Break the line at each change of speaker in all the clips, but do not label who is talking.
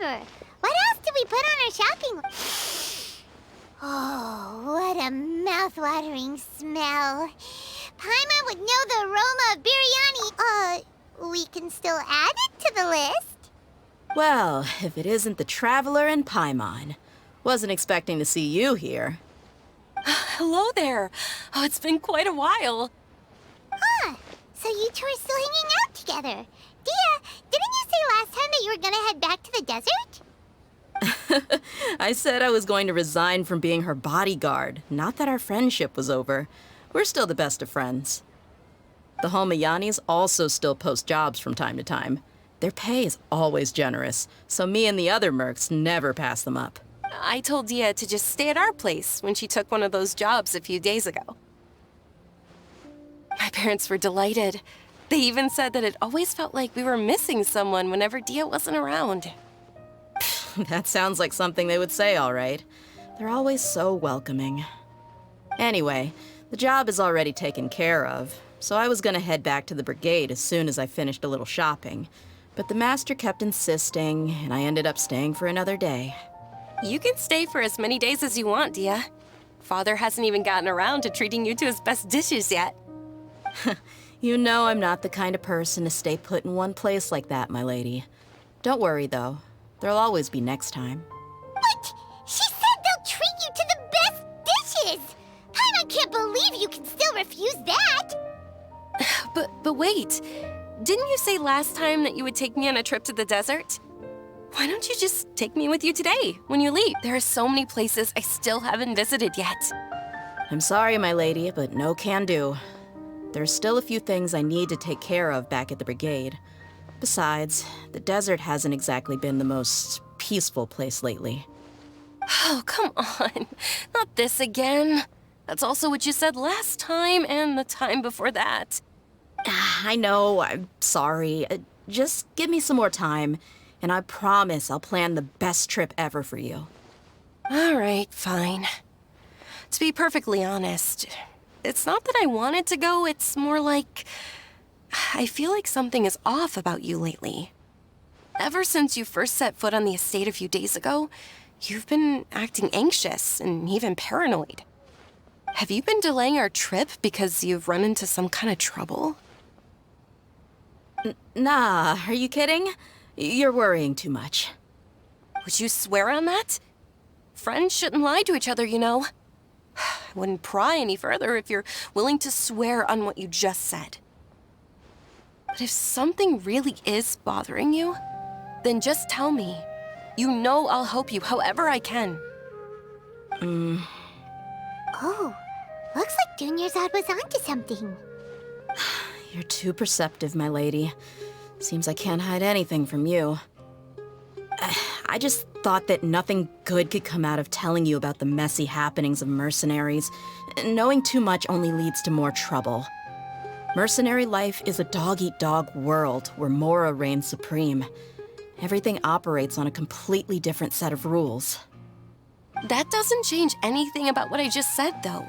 forever. What else did we put on our shopping? Oh, what a mouth-watering smell. Paimon would know the aroma of biryani. We can still add it to the list.
Well, if it isn't the Traveler and Paimon. Wasn't expecting to see you here.
Hello there. Oh, it's been quite a while.
Huh. So you two are still hanging out together. Dia, didn't you say last time that you were gonna head back to the desert?
I said I was going to resign from being her bodyguard, not that our friendship was over. We're still the best of friends. The Homayanis also still post jobs from time to time. Their pay is always generous, so me and the other mercs never pass them up.
I told Dia to just stay at our place when she took one of those jobs a few days ago. My parents were delighted. They even said that it always felt like we were missing someone whenever Dia wasn't around.
That sounds like something they would say, all right. They're always so welcoming. Anyway, the job is already taken care of, so I was gonna head back to the brigade as soon as I finished a little shopping. But the master kept insisting, and I ended up staying for another day.
You can stay for as many days as you want, Dia. Father hasn't even gotten around to treating you to his best dishes yet.
You know I'm not the kind of person to stay put in one place like that, my lady. Don't worry, though. There'll always be next time.
What? She said they'll treat you to the best dishes! Paimon can't believe you can still refuse that!
But wait. Didn't you say last time that you would take me on a trip to the desert? Why don't you just take me with you today, when you leave? There are so many places I still haven't visited yet.
I'm sorry, my lady, but no can do. There's still a few things I need to take care of back at the brigade. Besides, the desert hasn't exactly been the most peaceful place lately.
Oh, come on. Not this again. That's also what you said last time and the time before that.
I know, I'm sorry. Just give me some more time, and I promise I'll plan the best trip ever for you.
All right, fine. To be perfectly honest, it's not that I wanted to go, it's more like I feel like something is off about you lately. Ever since you first set foot on the estate a few days ago, you've been acting anxious and even paranoid. Have you been delaying our trip because you've run into some kind of trouble?
Nah, are you kidding? You're worrying too much.
Would you swear on that? Friends shouldn't lie to each other, you know. I wouldn't pry any further if you're willing to swear on what you just said. But if something really is bothering you, then just tell me. You know I'll help you however I can.
Oh, looks like Junior's was onto something.
You're too perceptive, my lady. Seems I can't hide anything from you. I just thought that nothing good could come out of telling you about the messy happenings of mercenaries. Knowing too much only leads to more trouble. Mercenary life is a dog-eat-dog world where Mora reigns supreme. Everything operates on a completely different set of rules.
That doesn't change anything about what I just said, though.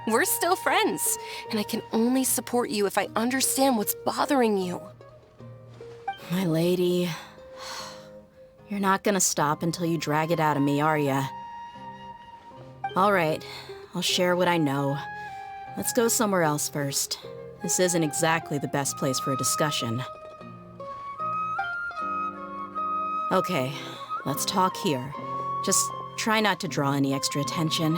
We're still friends, and I can only support you if I understand what's bothering you.
My lady, you're not gonna stop until you drag it out of me, are ya? All right, I'll share what I know. Let's go somewhere else first. This isn't exactly the best place for a discussion. Okay, let's talk here. Just try not to draw any extra attention.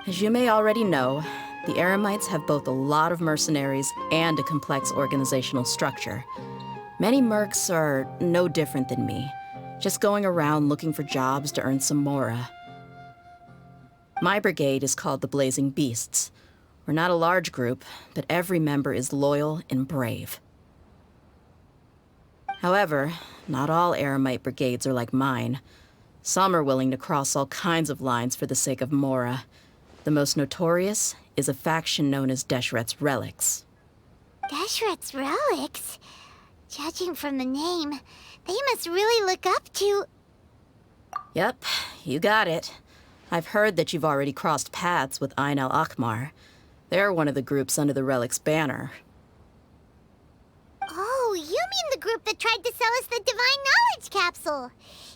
As you may already know, the Eremites have both a lot of mercenaries and a complex organizational structure. Many mercs are no different than me, just going around looking for jobs to earn some mora. My brigade is called the Blazing Beasts. We're not a large group, but every member is loyal and brave. However, not all Eremite brigades are like mine. Some are willing to cross all kinds of lines for the sake of mora. The most notorious is a faction known as Deshret's Relics.
Deshret's Relics? Judging from the name, they must really look up to...
Yep, you got it. I've heard that you've already crossed paths with Ain al-Akmar. They're one of the groups under the Relic's banner.
Oh, you mean the group that tried to sell us the divine knowledge capsule.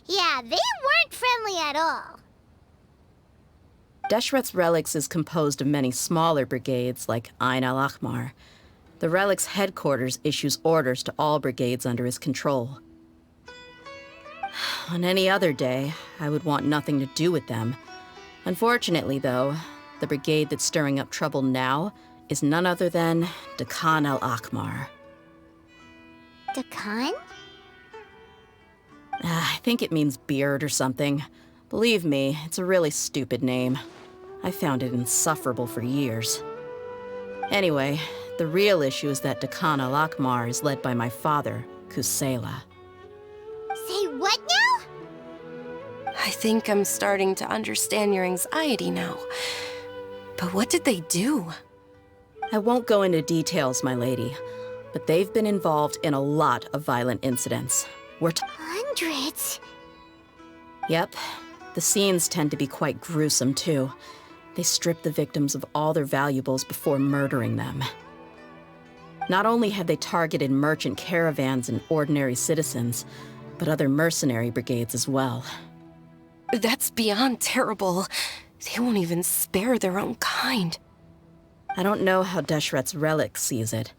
Yeah, they weren't friendly at all.
Deshret's relics is composed of many smaller brigades like Ain al-Ahmar. The relic's headquarters issues orders to all brigades under his control. On any other day, I would want nothing to do with them. Unfortunately, though, the brigade that's stirring up trouble now is none other than Dakan al-Ahmar.
Dakan?
I think it means beard or something. Believe me, it's a really stupid name. I found it insufferable for years. Anyway, the real issue is that Dakan al-Ahmar is led by my father, Kusela.
Say what now?
I think I'm starting to understand your anxiety now. But what did they do?
I won't go into details, my lady, but they've been involved in a lot of violent incidents.
Hundreds?
Yep. The scenes tend to be quite gruesome, too. They strip the victims of all their valuables before murdering them. Not only have they targeted merchant caravans and ordinary citizens, but other mercenary brigades as well.
That's beyond terrible. They won't even spare their own kind.
I don't know how Deshret's relic sees it.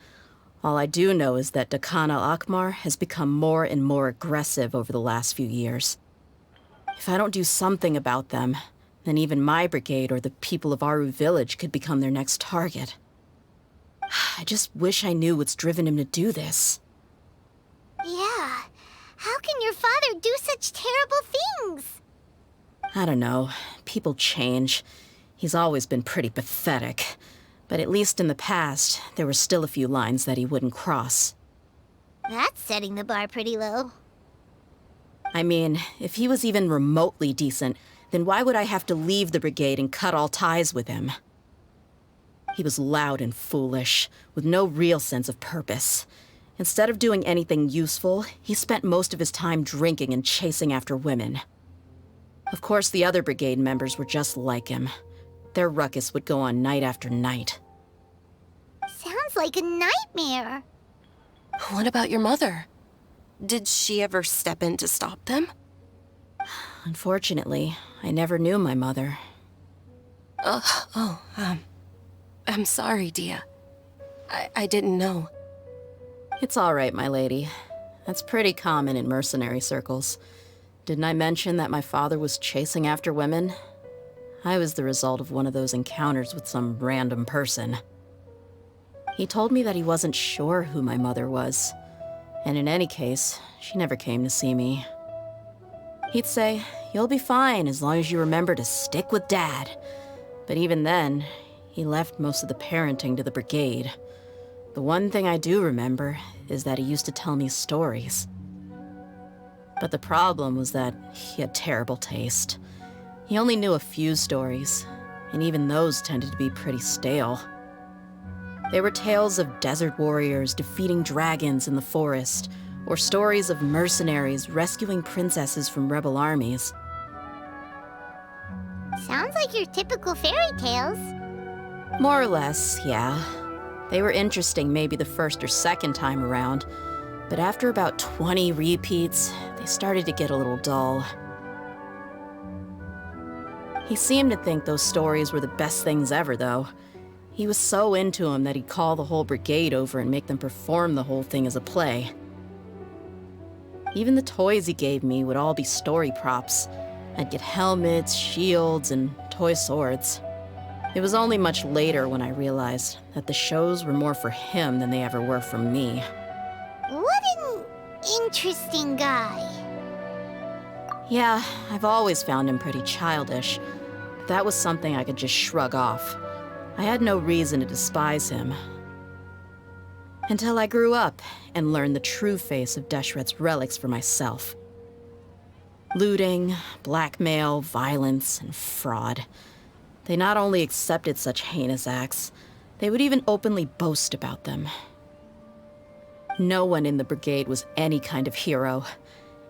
All I do know is that Dakan al-Ahmar has become more and more aggressive over the last few years. If I don't do something about them, then even my brigade or the people of Aru village could become their next target. I just wish I knew what's driven him to do this.
Yeah. How can your father do such terrible things?
I don't know. People change. He's always been pretty pathetic. But at least in the past, there were still a few lines that he wouldn't cross.
That's setting the bar pretty low.
I mean, if he was even remotely decent, then why would I have to leave the brigade and cut all ties with him? He was loud and foolish, with no real sense of purpose. Instead of doing anything useful, he spent most of his time drinking and chasing after women. Of course, the other brigade members were just like him. Their ruckus would go on night after night.
Sounds like a nightmare.
What about your mother? Did she ever step in to stop them?
Unfortunately, I never knew my mother.
I'm sorry, Dia. I didn't know.
It's all right, my lady. That's pretty common in mercenary circles. Didn't I mention that my father was chasing after women? I was the result of one of those encounters with some random person. He told me that he wasn't sure who my mother was. And in any case, she never came to see me. He'd say, "You'll be fine as long as you remember to stick with Dad." But even then, he left most of the parenting to the brigade. The one thing I do remember is that he used to tell me stories. But the problem was that he had terrible taste. He only knew a few stories, and even those tended to be pretty stale. They were tales of desert warriors defeating dragons in the forest, or stories of mercenaries rescuing princesses from rebel armies.
Sounds like your typical fairy tales.
More or less, yeah. They were interesting maybe the first or second time around, but after about 20 repeats, they started to get a little dull. He seemed to think those stories were the best things ever, though. He was so into them that he'd call the whole brigade over and make them perform the whole thing as a play. Even the toys he gave me would all be story props. I'd get helmets, shields, and toy swords. It was only much later when I realized that the shows were more for him than they ever were for me.
What an interesting guy.
Yeah, I've always found him pretty childish. But that was something I could just shrug off. I had no reason to despise him. Until I grew up and learned the true face of Deshret's relics for myself. Looting, blackmail, violence, and fraud. They not only accepted such heinous acts, they would even openly boast about them. No one in the brigade was any kind of hero.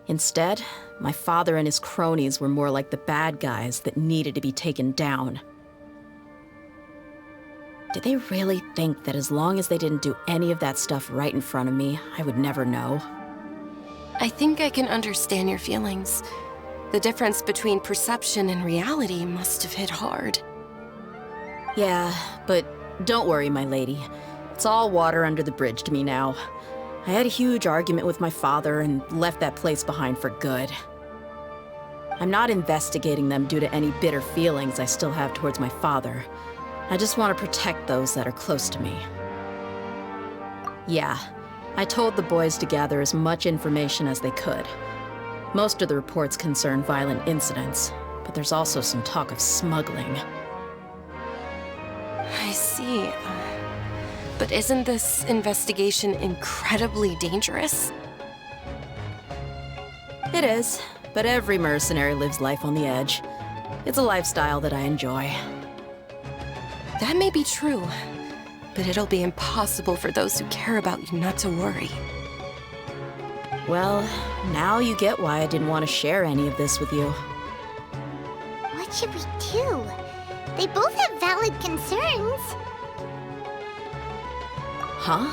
Instead, my father and his cronies were more like the bad guys that needed to be taken down. Did they really think that as long as they didn't do any of that stuff right in front of me, I would never know?
I think I can understand your feelings. The difference between perception and reality must have hit hard.
Yeah, but don't worry, my lady. It's all water under the bridge to me now. I had a huge argument with my father and left that place behind for good. I'm not investigating them due to any bitter feelings I still have towards my father. I just want to protect those that are close to me. Yeah, I told the boys to gather as much information as they could. Most of the reports concern violent incidents, but there's also some talk of smuggling.
I see. But isn't this investigation incredibly dangerous?
It is, but every mercenary lives life on the edge. It's a lifestyle that I enjoy.
That may be true, but it'll be impossible for those who care about you not to worry.
Well, now you get why I didn't want to share any of this with you.
What should we do? They both have valid concerns.
Huh?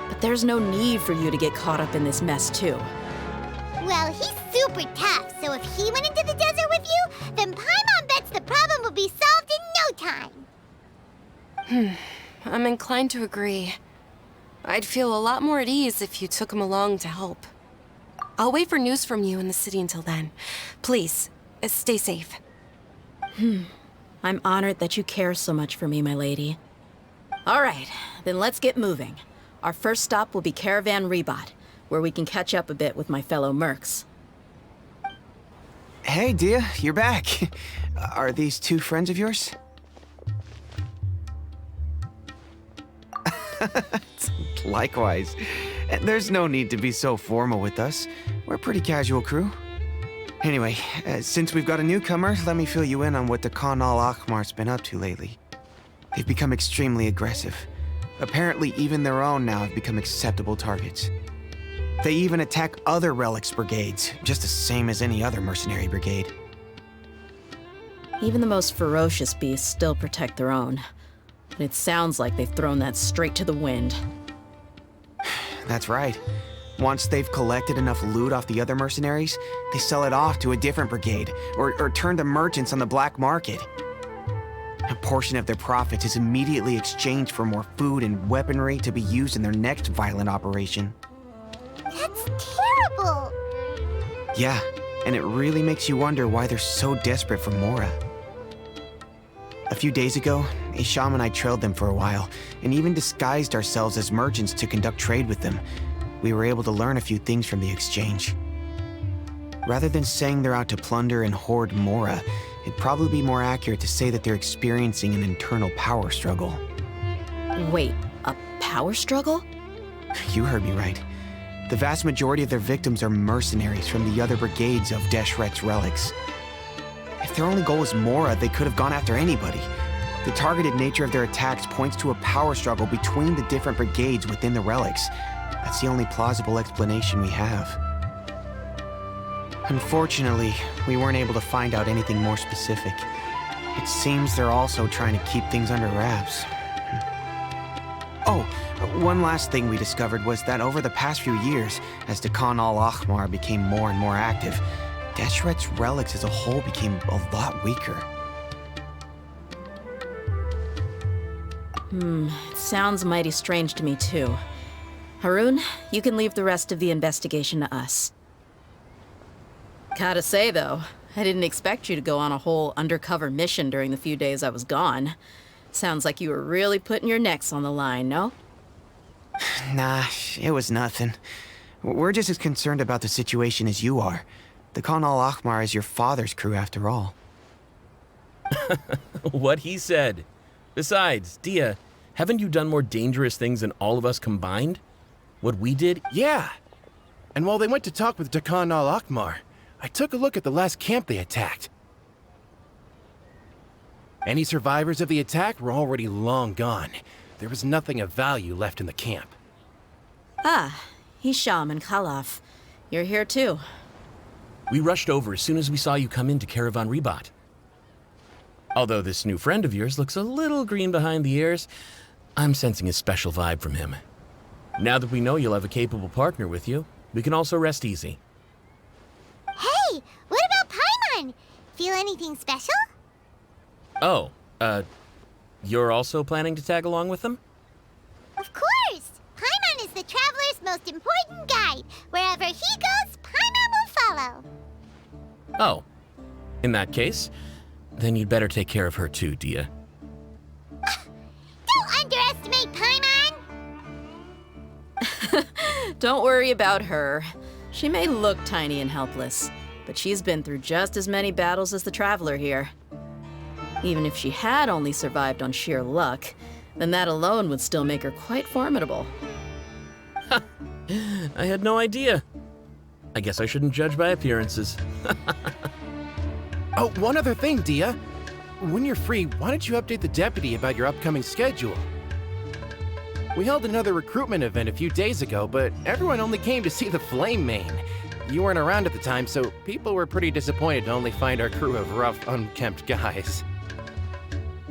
But there's no need for you to get caught up in this mess, too.
Well, he's super tough, so if he went into the desert with you, then Paimon bets the problem will be solved in no time.
I'm inclined to agree. I'd feel a lot more at ease if you took him along to help. I'll wait for news from you in the city until then. Please, stay safe.
I'm honored that you care so much for me, my lady. All right, then let's get moving. Our first stop will be Caravan Rebot, where we can catch up a bit with my fellow mercs.
Hey, Dia, you're back. Are these two friends of yours? Likewise. There's no need to be so formal with us. We're a pretty casual crew. Anyway, since we've got a newcomer, let me fill you in on what the Khan al-Ahmar's been up to lately. They've become extremely aggressive. Apparently, even their own now have become acceptable targets. They even attack other relics brigades, just the same as any other mercenary brigade.
Even the most ferocious beasts still protect their own. But it sounds like they've thrown that straight to the wind.
That's right. Once they've collected enough loot off the other mercenaries, they sell it off to a different brigade, or turn to merchants on the black market. A portion of their profits is immediately exchanged for more food and weaponry to be used in their next violent operation.
That's terrible!
Yeah, and it really makes you wonder why they're so desperate for Mora. A few days ago, Isham and I trailed them for a while, and even disguised ourselves as merchants to conduct trade with them. We were able to learn a few things from the exchange. Rather than saying they're out to plunder and hoard Mora, it'd probably be more accurate to say that they're experiencing an internal power struggle.
Wait, a power struggle?
You heard me right. The vast majority of their victims are mercenaries from the other brigades of Deshret's relics. If their only goal was Mora, they could have gone after anybody. The targeted nature of their attacks points to a power struggle between the different brigades within the relics. That's the only plausible explanation we have. Unfortunately, we weren't able to find out anything more specific. It seems they're also trying to keep things under wraps. Oh, one last thing we discovered was that over the past few years, as the Khan al-Ahmar became more and more active, Deshret's relics as a whole became a lot weaker.
It sounds mighty strange to me, too. Haroon, you can leave the rest of the investigation to us. Gotta say, though, I didn't expect you to go on a whole undercover mission during the few days I was gone. Sounds like you were really putting your necks on the line, no?
Nah, it was nothing. We're just as concerned about the situation as you are. The Khan al-Ahmar is your father's crew, after all.
What he said. Besides, Dia, haven't you done more dangerous things than all of us combined? What we did?
Yeah. And while they went to talk with Khan al-Ahmar, I took a look at the last camp they attacked. Any survivors of the attack were already long gone. There was nothing of value left in the camp.
Ah, Hisham and Khalaf. You're here too.
We rushed over as soon as we saw you come into Caravan Rebot. Although this new friend of yours looks a little green behind the ears, I'm sensing a special vibe from him. Now that we know you'll have a capable partner with you, we can also rest easy.
Hey, what about Paimon? Feel anything special?
Oh, you're also planning to tag along with them?
Of course! Paimon is the traveler's most important guide. Wherever he goes, Paimon will follow.
Oh, in that case, then you'd better take care of her too, Dia.
Don't underestimate Paimon!
Don't worry about her. She may look tiny and helpless, but she's been through just as many battles as the traveler here. Even if she had only survived on sheer luck, then that alone would still make her quite formidable.
I had no idea. I guess I shouldn't judge by appearances.
Oh, one other thing, Dia. When you're free, why don't you update the deputy about your upcoming schedule? We held another recruitment event a few days ago, but everyone only came to see the Flame Main. You weren't around at the time, so people were pretty disappointed to only find our crew of rough, unkempt guys.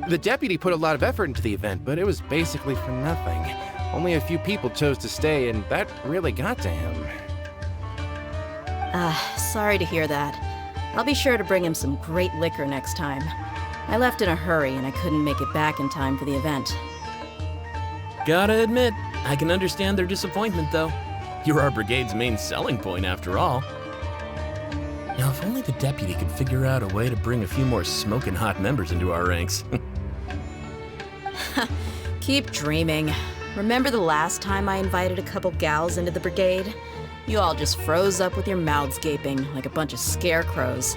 The deputy put a lot of effort into the event, but it was basically for nothing. Only a few people chose to stay, and that really got to him.
Sorry to hear that. I'll be sure to bring him some great liquor next time. I left in a hurry and I couldn't make it back in time for the event.
Gotta admit, I can understand their disappointment, though. You're our brigade's main selling point, after all. Now, if only the deputy could figure out a way to bring a few more smoking hot members into our ranks.
Keep dreaming. Remember the last time I invited a couple gals into the brigade? You all just froze up with your mouths gaping like a bunch of scarecrows.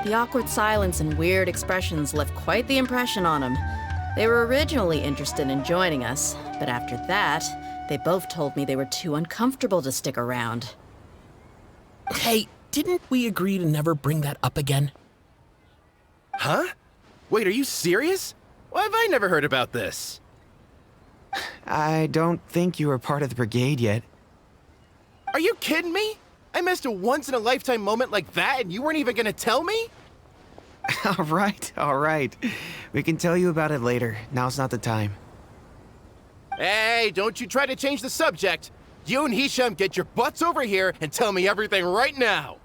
The awkward silence and weird expressions left quite the impression on them. They were originally interested in joining us, but after that, they both told me they were too uncomfortable to stick around.
Hey, didn't we agree to never bring that up again?
Huh? Wait, are you serious? Why have I never heard about this?
I don't think you were part of the brigade yet.
Are you kidding me? I missed a once-in-a-lifetime moment like that and you weren't even gonna tell me?
All right. We can tell you about it later. Now's not the time.
Hey, don't you try to change the subject. You and Hisham get your butts over here and tell me everything right now.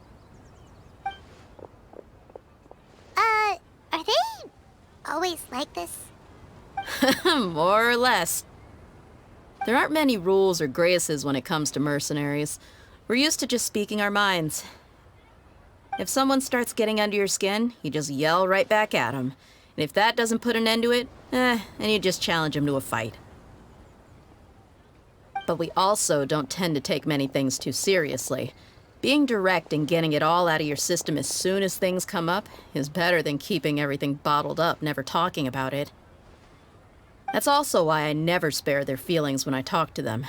Are they always like this?
More or less. There aren't many rules or graces when it comes to mercenaries. We're used to just speaking our minds. If someone starts getting under your skin, you just yell right back at them. And if that doesn't put an end to it, then you just challenge them to a fight. But we also don't tend to take many things too seriously. Being direct and getting it all out of your system as soon as things come up is better than keeping everything bottled up, never talking about it. That's also why I never spare their feelings when I talk to them.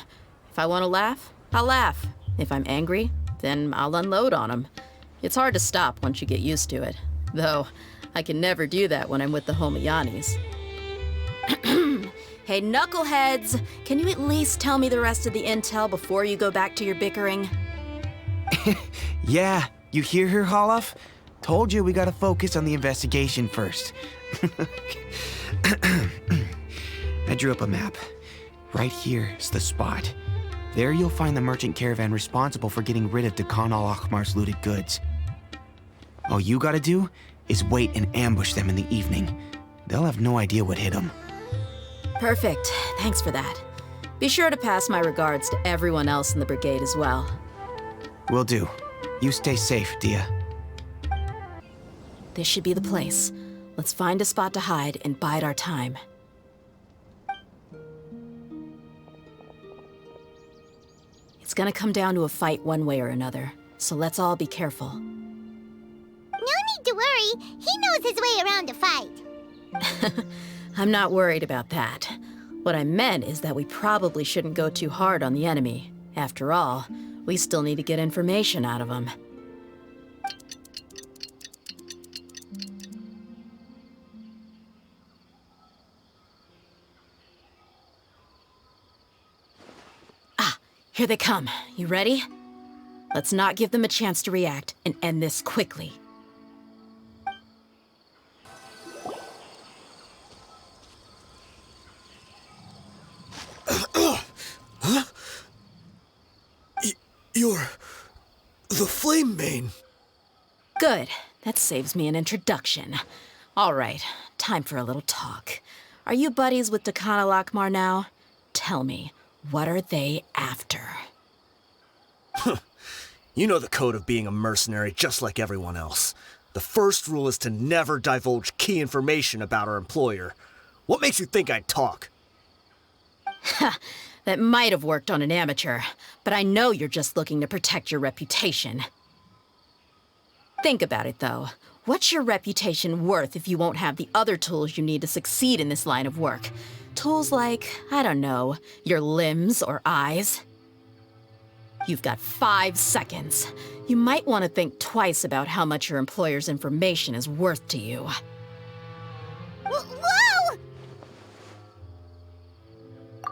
If I want to laugh, I'll laugh. If I'm angry, then I'll unload on them. It's hard to stop once you get used to it. Though, I can never do that when I'm with the Homiyanis. Hey, knuckleheads! Can you at least tell me the rest of the intel before you go back to your bickering?
Yeah, you hear her, Holloff? Told you we gotta focus on the investigation first. I drew up a map. Right here is the spot. There you'll find the merchant caravan responsible for getting rid of Dekhan al-Akhmar's looted goods. All you gotta do is wait and ambush them in the evening. They'll have no idea what hit them.
Perfect. Thanks for that. Be sure to pass my regards to everyone else in the brigade as well.
Will do. You stay safe, Dia.
This should be the place. Let's find a spot to hide and bide our time. It's gonna come down to a fight one way or another, so let's all be careful.
No need to worry. He knows his way around a fight.
I'm not worried about that. What I meant is that we probably shouldn't go too hard on the enemy. After all, we still need to get information out of them. Ah, here they come. You ready? Let's not give them a chance to react and end this quickly.
You're the flame main.
Good. That saves me an introduction. All right, time for a little talk. Are you buddies with Dakana Lakmar now? Tell me, what are they after?
You know the code of being a mercenary just like everyone else. The first rule is to never divulge key information about our employer. What makes you think I'd talk?
That might have worked on an amateur, but I know you're just looking to protect your reputation. Think about it, though. What's your reputation worth if you won't have the other tools you need to succeed in this line of work? Tools like, I don't know, your limbs or eyes? You've got 5 seconds. You might want to think twice about how much your employer's information is worth to you.
Whoa!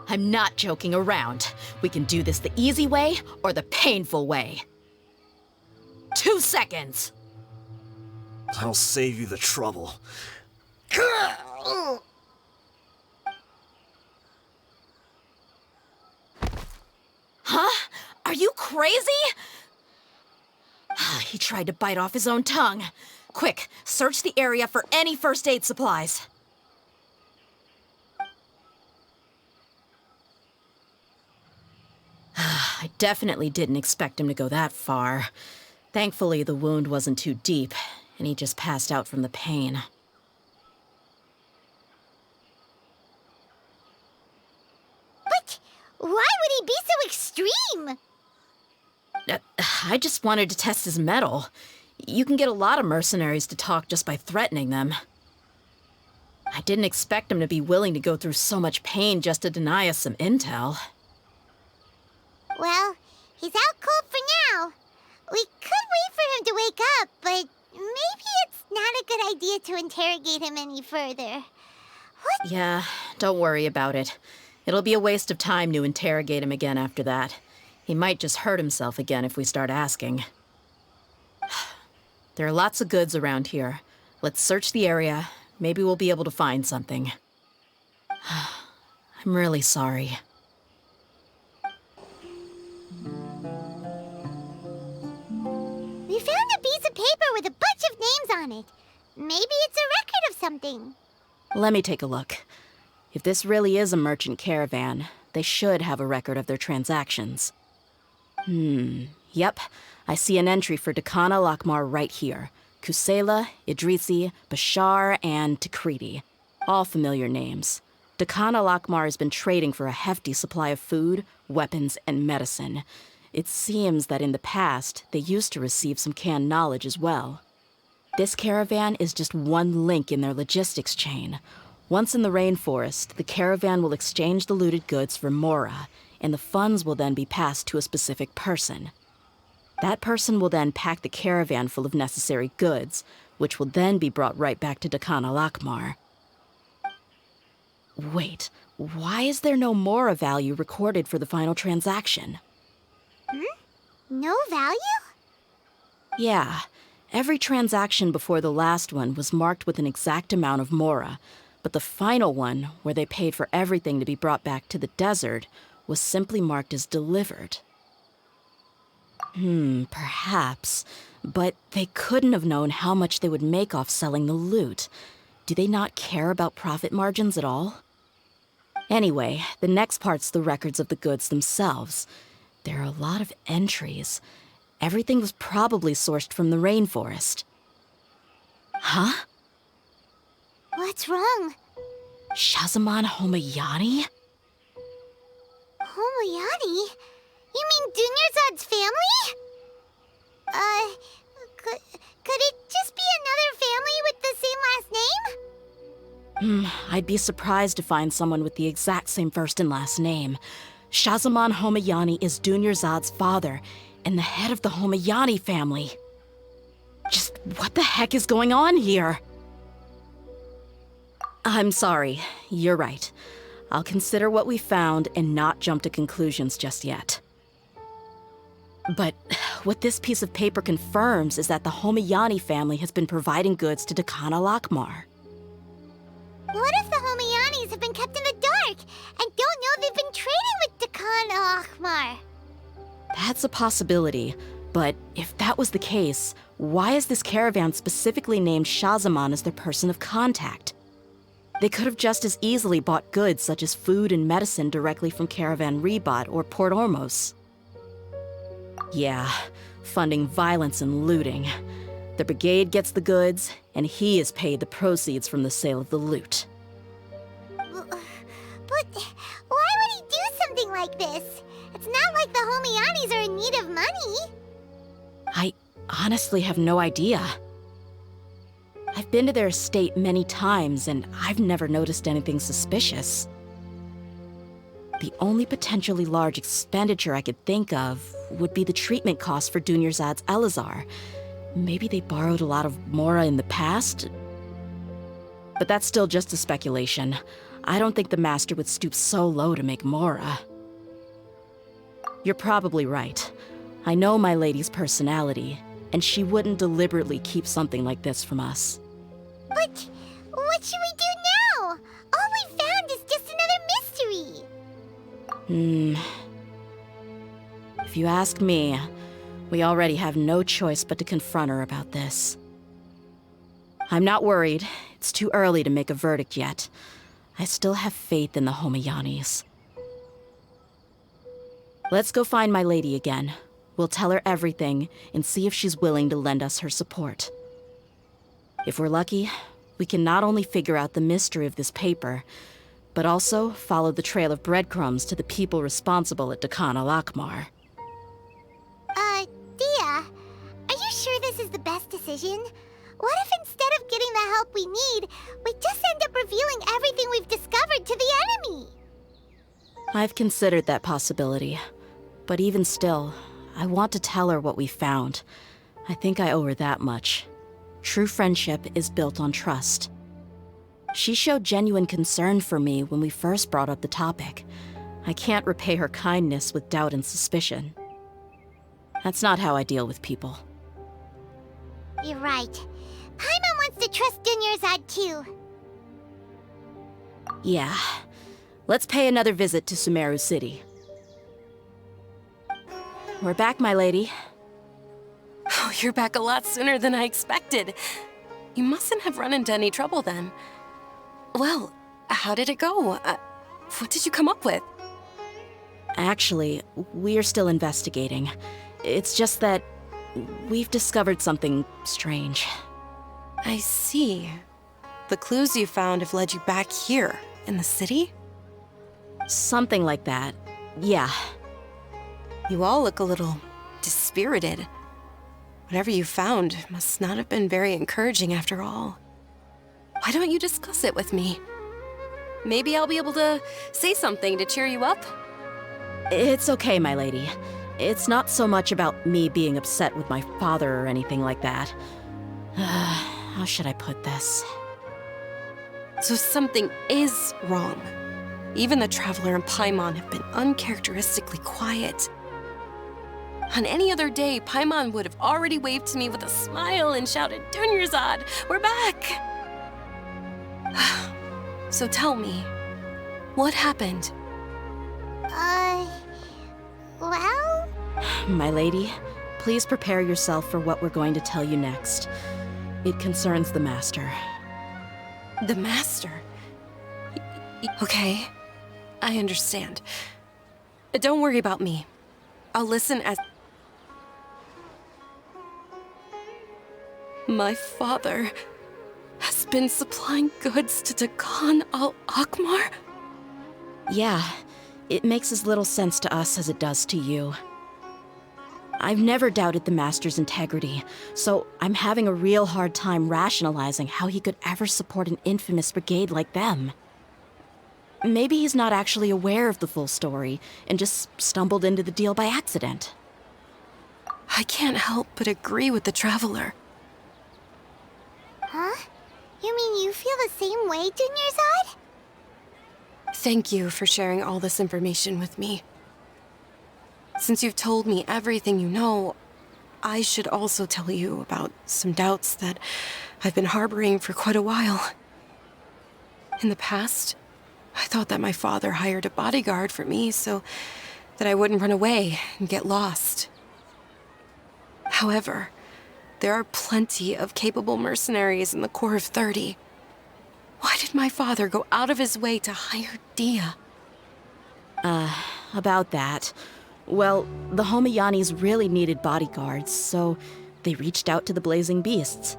I'm not joking around. We can do this the easy way or the painful way. 2 seconds!
I'll save you the trouble.
Huh? Are you crazy? He tried to bite off his own tongue. Quick, search the area for any first aid supplies. I definitely didn't expect him to go that far. Thankfully, the wound wasn't too deep, and he just passed out from the pain.
But why would he be so extreme?
I just wanted to test his mettle. You can get a lot of mercenaries to talk just by threatening them. I didn't expect him to be willing to go through so much pain just to deny us some intel.
Well, he's out cold for now. We could wait for him to wake up, but maybe it's not a good idea to interrogate him any further. What?
Yeah, don't worry about it. It'll be a waste of time to interrogate him again after that. He might just hurt himself again if we start asking. There are lots of goods around here. Let's search the area. Maybe we'll be able to find something. I'm really sorry.
We found a piece of paper with a bunch of names on it. Maybe it's a record of something.
Let me take a look. If this really is a merchant caravan, they should have a record of their transactions. Yep. I see an entry for Dakana Lakmar right here. Kusela, Idrisi, Bashar, and Takriti. All familiar names. Dakana Lakmar has been trading for a hefty supply of food, weapons, and medicine. It seems that in the past, they used to receive some canned knowledge as well. This caravan is just one link in their logistics chain. Once in the rainforest, the caravan will exchange the looted goods for mora, and the funds will then be passed to a specific person. That person will then pack the caravan full of necessary goods, which will then be brought right back to Dakana Lakmar. Wait, why is there no mora value recorded for the final transaction?
No value?
Yeah, every transaction before the last one was marked with an exact amount of mora, but the final one, where they paid for everything to be brought back to the desert, was simply marked as delivered. Perhaps. But they couldn't have known how much they would make off selling the loot. Do they not care about profit margins at all? Anyway, the next part's the records of the goods themselves. There are a lot of entries. Everything was probably sourced from the rainforest. Huh?
What's wrong?
Shazamon Homayani?
Homayani? You mean Dunyarzad's family? Could it just be another family with the same last name?
I'd be surprised to find someone with the exact same first and last name. Shazamon Homayani is Dunyarzad's father, and the head of the Homayani family. Just what the heck is going on here? I'm sorry, you're right. I'll consider what we found and not jump to conclusions just yet. But what this piece of paper confirms is that the Homayani family has been providing goods to Dakana Lakmar.
What if the Homayanis have been kept in the dark and don't know they've been trading with Dakana Lakmar?
That's a possibility, but if that was the case, why is this caravan specifically named Shahzaman as their person of contact? They could have just as easily bought goods such as food and medicine directly from Caravan Ribat or Port Ormos. Yeah, funding violence and looting. The brigade gets the goods, and he is paid the proceeds from the sale of the loot.
But why would he do something like this? It's not like the Homianis are in need of money.
I honestly have no idea. I've been to their estate many times, and I've never noticed anything suspicious. The only potentially large expenditure I could think of would be the treatment costs for Dunyarzad's Elazar. Maybe they borrowed a lot of Mora in the past? But that's still just a speculation. I don't think the Master would stoop so low to make Mora. You're probably right. I know my lady's personality, and she wouldn't deliberately keep something like this from us.
But what should we do now? All we found is just another mystery.
If you ask me, we already have no choice but to confront her about this. I'm not worried. It's too early to make a verdict yet. I still have faith in the Homianis. Let's go find my lady again. We'll tell her everything and see if she's willing to lend us her support. If we're lucky, we can not only figure out the mystery of this paper, but also follow the trail of breadcrumbs to the people responsible at Dakan al-Akmar.
Dia, are you sure this is the best decision? What if instead of getting the help we need, we just end up revealing everything we've discovered to the enemy?
I've considered that possibility, but even still, I want to tell her what we found. I think I owe her that much. True friendship is built on trust. She showed genuine concern for me when we first brought up the topic. I can't repay her kindness with doubt and suspicion. That's not how I deal with people.
You're right. Paimon wants to trust Dunyarzad too.
Yeah. Let's pay another visit to Sumeru City. We're back, my lady.
Oh, you're back a lot sooner than I expected. You mustn't have run into any trouble then. Well, how did it go? What did you come up with?
Actually, we're still investigating. It's just that we've discovered something strange.
I see. The clues you found have led you back here, in the city?
Something like that. Yeah.
You all look a little dispirited. Whatever you found must not have been very encouraging after all. Why don't you discuss it with me? Maybe I'll be able to say something to cheer you up?
It's okay, my lady. It's not so much about me being upset with my father or anything like that. How should I put this?
So something is wrong. Even the Traveler and Paimon have been uncharacteristically quiet. On any other day, Paimon would have already waved to me with a smile and shouted, "Dunyarzad, we're back!" So tell me, what happened?
Well?
My lady, please prepare yourself for what we're going to tell you next. It concerns the Master.
The Master? Okay, I understand. Don't worry about me. I'll listen as... My father has been supplying goods to Dakan al-Akmar?
Yeah, it makes as little sense to us as it does to you. I've never doubted the Master's integrity, so I'm having a real hard time rationalizing how he could ever support an infamous brigade like them. Maybe he's not actually aware of the full story and just stumbled into the deal by accident.
I can't help but agree with the Traveler.
Huh? You mean you feel the same way, Dunyarzad?
Thank you for sharing all this information with me. Since you've told me everything you know, I should also tell you about some doubts that I've been harboring for quite a while. In the past, I thought that my father hired a bodyguard for me so that I wouldn't run away and get lost. However, there are plenty of capable mercenaries in the core of 30. Why did my father go out of his way to hire Dia?
About that. Well, the Homayanis really needed bodyguards, so they reached out to the Blazing Beasts.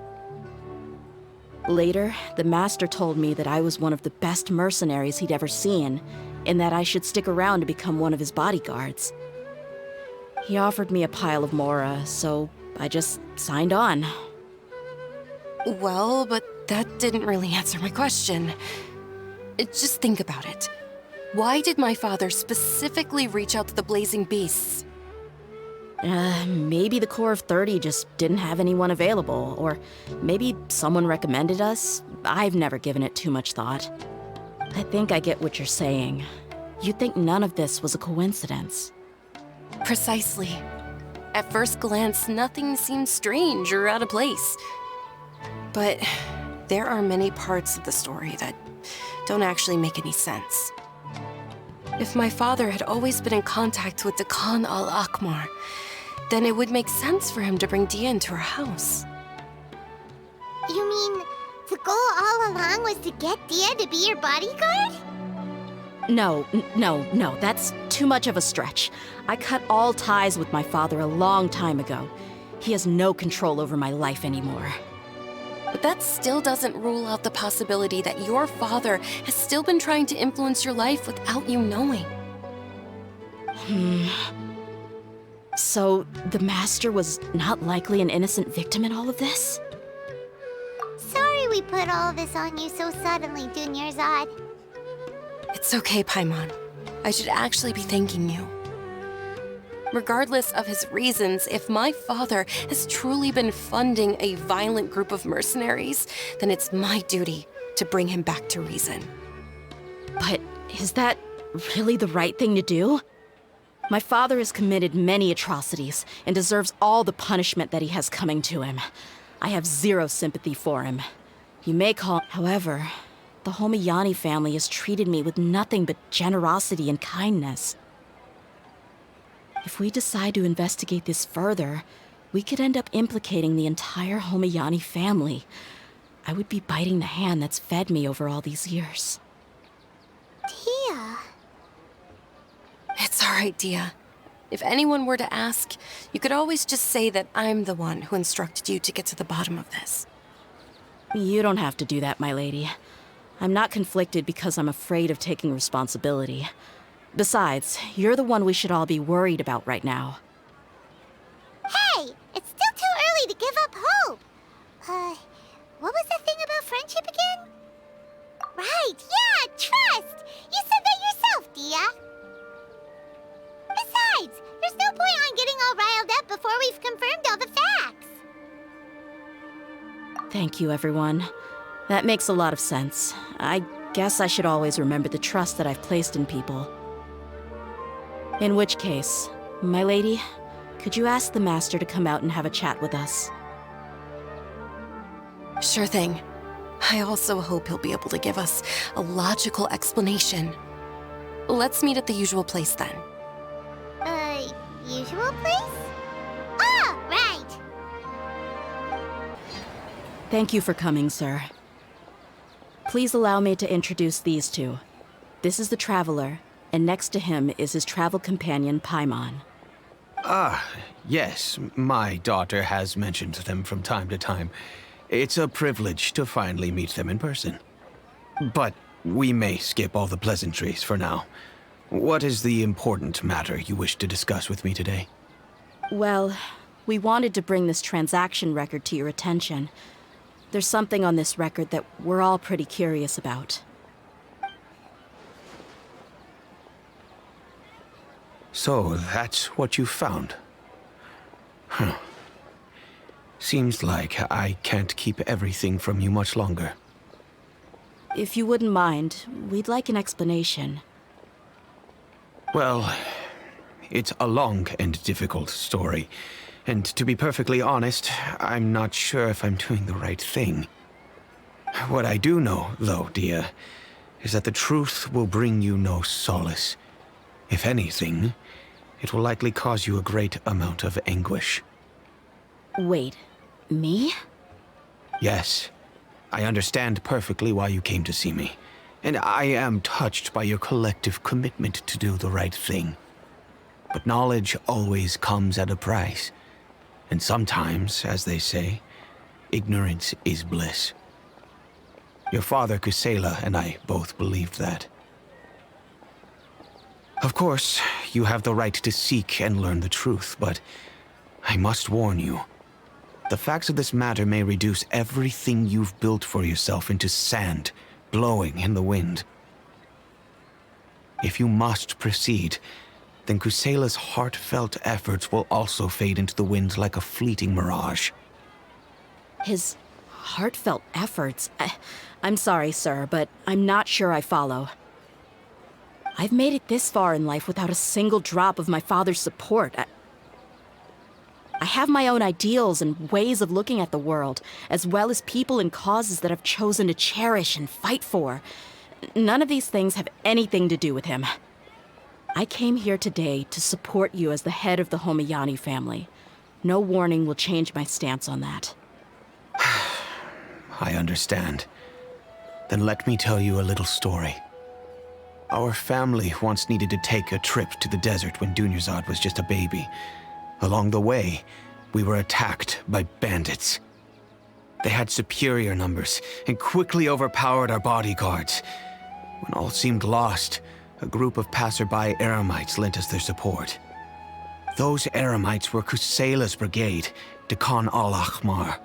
Later, the Master told me that I was one of the best mercenaries he'd ever seen, and that I should stick around to become one of his bodyguards. He offered me a pile of mora, so I just signed on.
Well, but that didn't really answer my question. Just think about it. Why did my father specifically reach out to the Blazing Beasts?
Maybe the core of 30 just didn't have anyone available, or maybe someone recommended us. I've never given it too much thought. I think I get what you're saying. You'd think none of this was a coincidence.
Precisely. At first glance, nothing seems strange or out of place. But there are many parts of the story that don't actually make any sense. If my father had always been in contact with the Khan al-Akmar, then it would make sense for him to bring Dia into our house.
You mean the goal all along was to get Dia to be your bodyguard?
No, that's too much of a stretch. I cut all ties with my father a long time ago. He has no control over my life anymore.
But that still doesn't rule out the possibility that your father has still been trying to influence your life without you knowing.
So, the Master was not likely an innocent victim in all of this?
Sorry we put all this on you so suddenly, Junior Zod.
It's okay, Paimon. I should actually be thanking you. Regardless of his reasons, if my father has truly been funding a violent group of mercenaries, then it's my duty to bring him back to reason.
But is that really the right thing to do? My father has committed many atrocities and deserves all the punishment that he has coming to him. I have zero sympathy for him. You may call... However, the Homayani family has treated me with nothing but generosity and kindness. If we decide to investigate this further, we could end up implicating the entire Homayani family. I would be biting the hand that's fed me over all these years.
Dia.
It's all right, Dia. If anyone were to ask, you could always just say that I'm the one who instructed you to get to the bottom of this.
You don't have to do that, my lady. I'm not conflicted because I'm afraid of taking responsibility. Besides, you're the one we should all be worried about right now.
Hey, it's still too early to give up hope. What was the thing about friendship again? Right, yeah, trust. You said that yourself, Dia. Besides, there's no point on getting all riled up before we've confirmed all the facts.
Thank you, everyone. That makes a lot of sense. I guess I should always remember the trust that I've placed in people. In which case, my lady, could you ask the Master to come out and have a chat with us?
Sure thing. I also hope he'll be able to give us a logical explanation. Let's meet at the usual place then.
Usual place? Oh, right.
Thank you for coming, sir. Please allow me to introduce these two. This is the Traveler, and next to him is his travel companion, Paimon.
Ah, yes, my daughter has mentioned them from time to time. It's a privilege to finally meet them in person. But we may skip all the pleasantries for now. What is the important matter you wish to discuss with me today?
Well, we wanted to bring this transaction record to your attention. There's something on this record that we're all pretty curious about.
So, that's what you found. Huh. Seems like I can't keep everything from you much longer.
If you wouldn't mind, we'd like an explanation.
Well, it's a long and difficult story. And to be perfectly honest, I'm not sure if I'm doing the right thing. What I do know, though, Dia, is that the truth will bring you no solace. If anything, It will likely cause you a great amount of anguish.
Wait, me?
Yes, I understand perfectly why you came to see me, and I am touched by your collective commitment to do the right thing. But knowledge always comes at a price, and sometimes, as they say, ignorance is bliss. Your father, Kusela, and I both believed that. Of course, you have the right to seek and learn the truth, but I must warn you. The facts of this matter may reduce everything you've built for yourself into sand, blowing in the wind. If you must proceed, then Kusela's heartfelt efforts will also fade into the wind like a fleeting mirage.
His heartfelt efforts? I'm sorry, sir, but I'm not sure I follow. I've made it this far in life without a single drop of my father's support. I have my own ideals and ways of looking at the world, as well as people and causes that I've chosen to cherish and fight for. None of these things have anything to do with him. I came here today to support you as the head of the Homayani family. No warning will change my stance on that.
I understand. Then let me tell you a little story. Our family once needed to take a trip to the desert when Dunyarzad was just a baby. Along the way, we were attacked by bandits. They had superior numbers and quickly overpowered our bodyguards. When all seemed lost, a group of passerby Eremites lent us their support. Those Eremites were Kusela's brigade, Dekan al-Ahmar.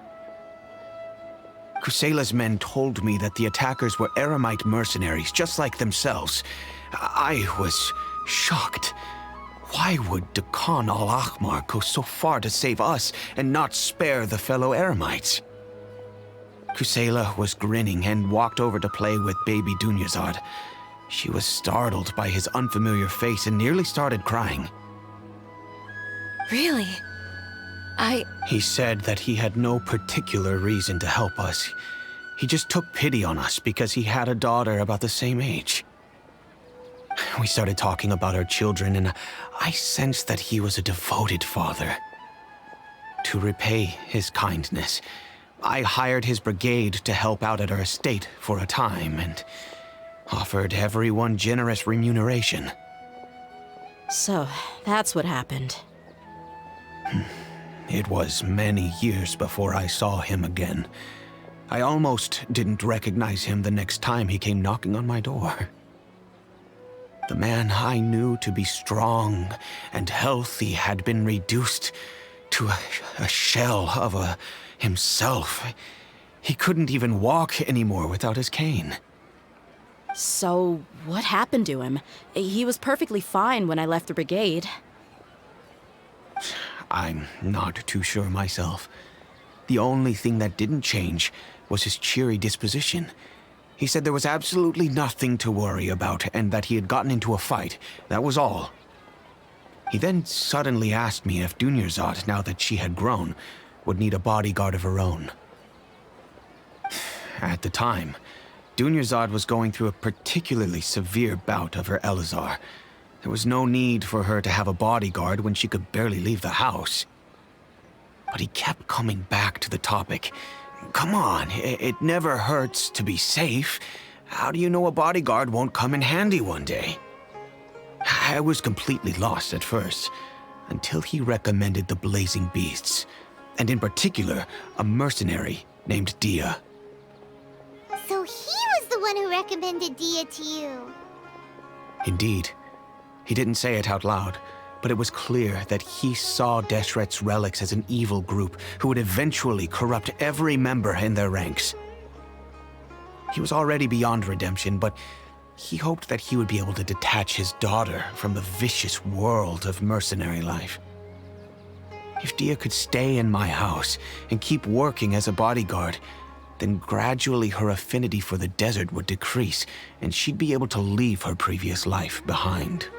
Kusela's men told me that the attackers were Eremite mercenaries, just like themselves. I was shocked. Why would Dekan al-Ahmar go so far to save us and not spare the fellow Eremites? Kusela was grinning and walked over to play with baby Dunyarzad. She was startled by his unfamiliar face and nearly started crying.
Really?
He said that he had no particular reason to help us. He just took pity on us because he had a daughter about the same age. We started talking about our children, and I sensed that he was a devoted father. To repay his kindness, I hired his brigade to help out at our estate for a time and offered everyone generous remuneration.
So, that's what happened.
It was many years before I saw him again. I almost didn't recognize him the next time he came knocking on my door. The man I knew to be strong and healthy had been reduced to a shell of himself. He couldn't even walk anymore without his cane.
So, what happened to him? He was perfectly fine when I left the brigade.
I'm not too sure myself. The only thing that didn't change was his cheery disposition. He said there was absolutely nothing to worry about and that he had gotten into a fight. That was all. He then suddenly asked me if Dunyarzad, now that she had grown, would need a bodyguard of her own. At the time, Dunyarzad was going through a particularly severe bout of her Elazar. There was no need for her to have a bodyguard when she could barely leave the house. But he kept coming back to the topic. Come on, it never hurts to be safe. How do you know a bodyguard won't come in handy one day? I was completely lost at first, until he recommended the Blazing Beasts, and in particular, a mercenary named Dia.
So he was the one who recommended Dia to you.
Indeed. He didn't say it out loud, but it was clear that he saw Deshret's relics as an evil group who would eventually corrupt every member in their ranks. He was already beyond redemption, but he hoped that he would be able to detach his daughter from the vicious world of mercenary life. If Dia could stay in my house and keep working as a bodyguard, then gradually her affinity for the desert would decrease, and she'd be able to leave her previous life behind.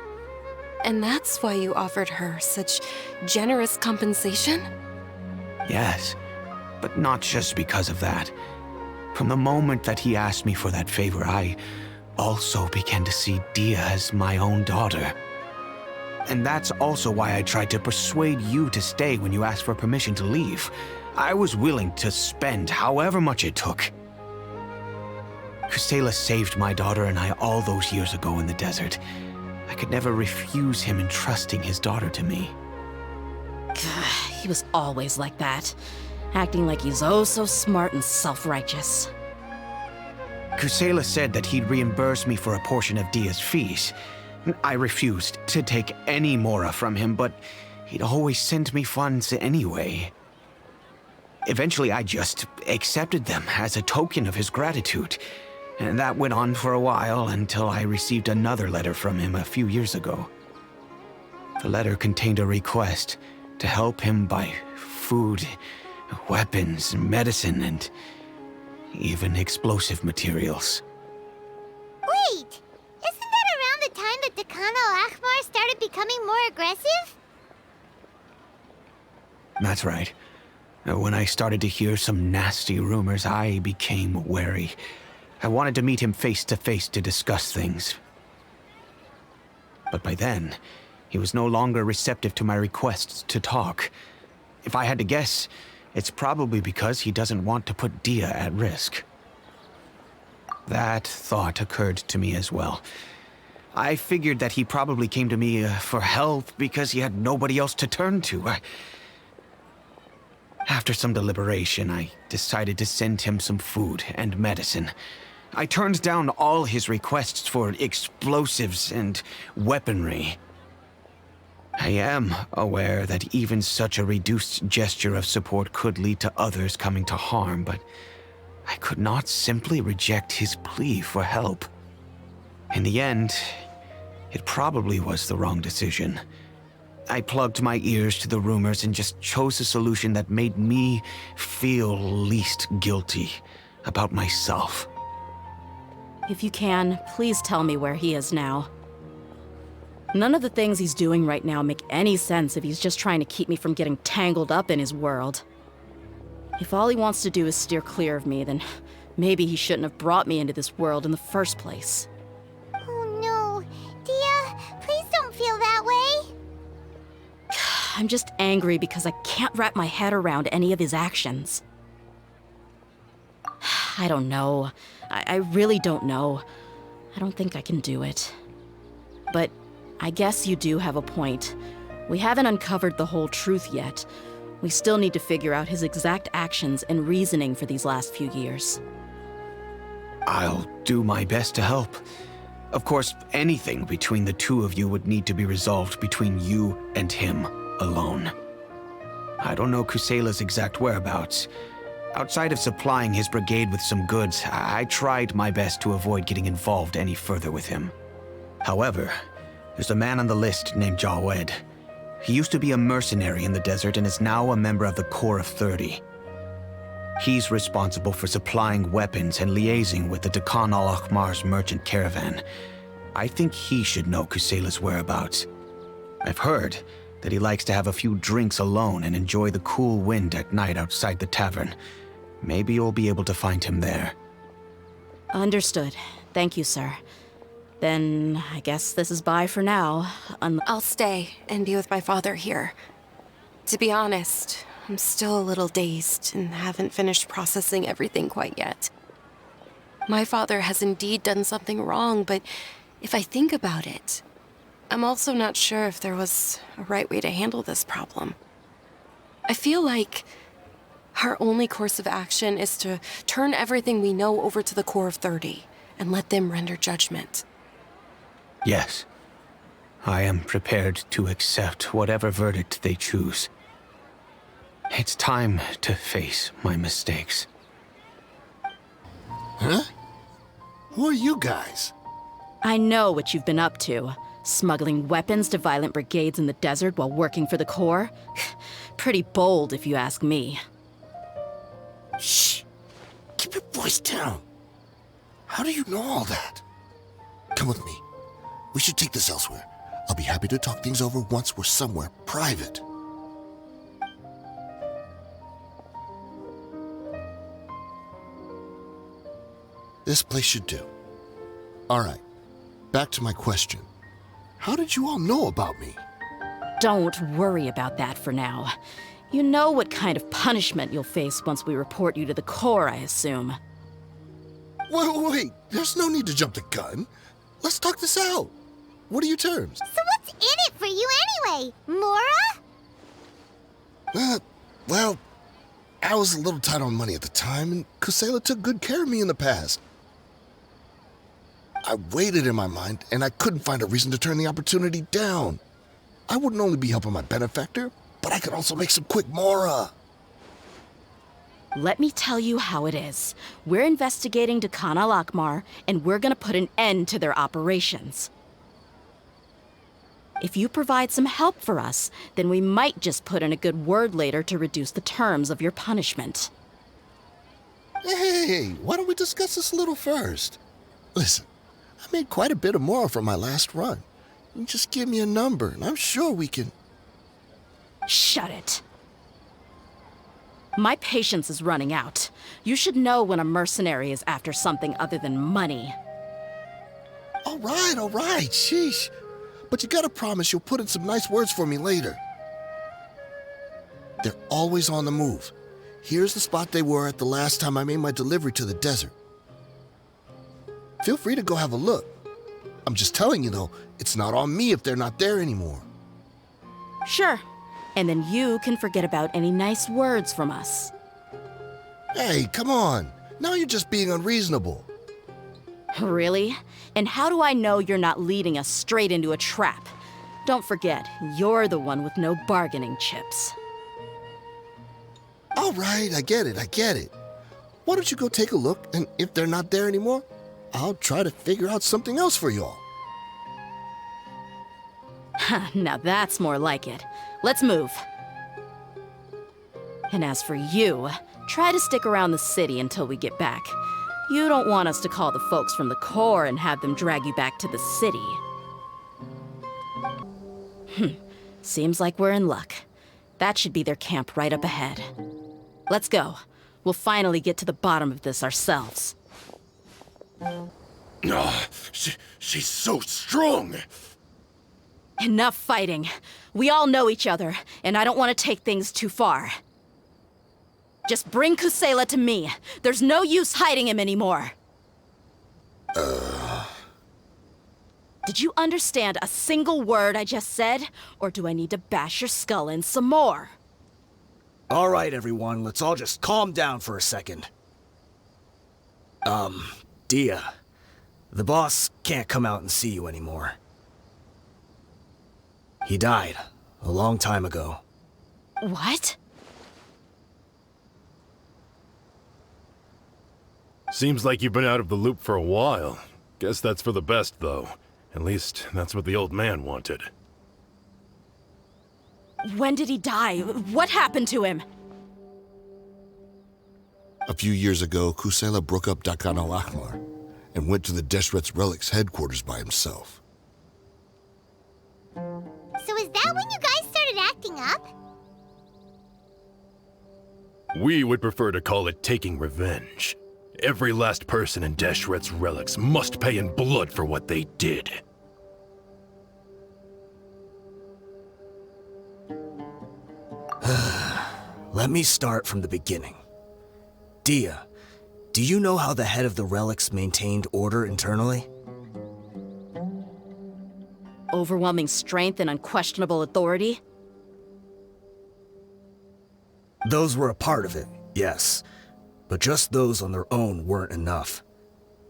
And that's why you offered her such generous compensation?
Yes, but not just because of that. From the moment that he asked me for that favor, I also began to see Dia as my own daughter. And that's also why I tried to persuade you to stay when you asked for permission to leave. I was willing to spend however much it took. Kusela saved my daughter and I all those years ago in the desert. I could never refuse him entrusting his daughter to me.
He was always like that, acting like he's oh so smart and self-righteous.
Kusela said that he'd reimburse me for a portion of Dia's fees. I refused to take any Mora from him, but he'd always send me funds anyway. Eventually, I just accepted them as a token of his gratitude. And that went on for a while until I received another letter from him a few years ago. The letter contained a request to help him buy food, weapons, medicine, and even explosive materials.
Wait! Isn't that around the time that Dekano Akhmar started becoming more aggressive?
That's right. When I started to hear some nasty rumors, I became wary. I wanted to meet him face to face to discuss things. But by then, he was no longer receptive to my requests to talk. If I had to guess, it's probably because he doesn't want to put Dia at risk. That thought occurred to me as well. I figured that he probably came to me for help because he had nobody else to turn to. After some deliberation, I decided to send him some food and medicine. I turned down all his requests for explosives and weaponry. I am aware that even such a reduced gesture of support could lead to others coming to harm, but I could not simply reject his plea for help. In the end, it probably was the wrong decision. I plugged my ears to the rumors and just chose a solution that made me feel least guilty about myself.
If you can, please tell me where he is now. None of the things he's doing right now make any sense if he's just trying to keep me from getting tangled up in his world. If all he wants to do is steer clear of me, then maybe he shouldn't have brought me into this world in the first place.
Oh no. Dia, please don't feel that way.
I'm just angry because I can't wrap my head around any of his actions. I don't know. I really don't know. I don't think I can do it. But I guess you do have a point. We haven't uncovered the whole truth yet. We still need to figure out his exact actions and reasoning for these last few years.
I'll do my best to help. Of course, anything between the two of you would need to be resolved between you and him alone. I don't know Kusela's exact whereabouts. Outside of supplying his brigade with some goods, I tried my best to avoid getting involved any further with him. However, there's a man on the list named Jawed. He used to be a mercenary in the desert and is now a member of the Corps of 30. He's responsible for supplying weapons and liaising with the Dekhan al-Akhmar's merchant caravan. I think he should know Kusela's whereabouts. I've heard that he likes to have a few drinks alone and enjoy the cool wind at night outside the tavern. Maybe you'll be able to find him there.
Understood. Thank you, sir. Then I guess this is bye for now.
I'll stay and be with my father here. To be honest, I'm still a little dazed and haven't finished processing everything quite yet. My father has indeed done something wrong, but if I think about it, I'm also not sure if there was a right way to handle this problem. I feel like our only course of action is to turn everything we know over to the Corps of 30 and let them render judgment.
Yes. I am prepared to accept whatever verdict they choose. It's time to face my mistakes.
Huh? Who are you guys?
I know what you've been up to. Smuggling weapons to violent brigades in the desert while working for the Corps? Pretty bold, if you ask me.
Shh! Keep your voice down. How do you know all that? Come with me. We should take this elsewhere. I'll be happy to talk things over once we're somewhere private. This place should do. All right, back to my question. How did you all know about me?
Don't worry about that for now. You know what kind of punishment you'll face once we report you to the Corps, I assume.
Wait, there's no need to jump the gun. Let's talk this out. What are your terms?
So what's in it for you anyway, Mora?
Well, I was a little tight on money at the time, and Kusela took good care of me in the past. I weighed it in my mind, and I couldn't find a reason to turn the opportunity down. I wouldn't only be helping my benefactor, but I could also make some quick Mora.
Let me tell you how it is. We're investigating Dekhan al-Akmar, and we're gonna put an end to their operations. If you provide some help for us, then we might just put in a good word later to reduce the terms of your punishment.
Hey, why don't we discuss this a little first? Listen, I made quite a bit of Mora from my last run. You just give me a number, and I'm sure we can...
Shut it. My patience is running out. You should know when a mercenary is after something other than money.
All right, sheesh. But you gotta promise you'll put in some nice words for me later. They're always on the move. Here's the spot they were at the last time I made my delivery to the desert. Feel free to go have a look. I'm just telling you though, it's not on me if they're not there anymore.
Sure. And then you can forget about any nice words from us.
Hey, come on. Now you're just being unreasonable.
Really? And how do I know you're not leading us straight into a trap? Don't forget, you're the one with no bargaining chips.
All right, I get it. Why don't you go take a look, and if they're not there anymore, I'll try to figure out something else for y'all.
Now that's more like it. Let's move. And as for you, try to stick around the city until we get back. You don't want us to call the folks from the Corps and have them drag you back to the city. Seems like we're in luck. That should be their camp right up ahead. Let's go. We'll finally get to the bottom of this ourselves.
She's so strong.
Enough fighting. We all know each other, and I don't want to take things too far. Just bring Kusela to me. There's no use hiding him anymore. Did you understand a single word I just said? Or do I need to bash your skull in some more?
All right, everyone, let's all just calm down for a second. Dia, the boss can't come out and see you anymore. He died a long time ago.
What?
Seems like you've been out of the loop for a while. Guess that's for the best, though. At least, that's what the old man wanted.
When did he die? What happened to him?
A few years ago, Kusela broke up Dekhan al-Akmar and went to the Deshret's Relics headquarters by himself.
So is that when you guys started acting up?
We would prefer to call it taking revenge. Every last person in Deshret's Relics must pay in blood for what they did.
Let me start from the beginning. Dia, do you know how the head of the Relics maintained order internally?
Overwhelming strength and unquestionable authority?
Those were a part of it, yes. But just those on their own weren't enough.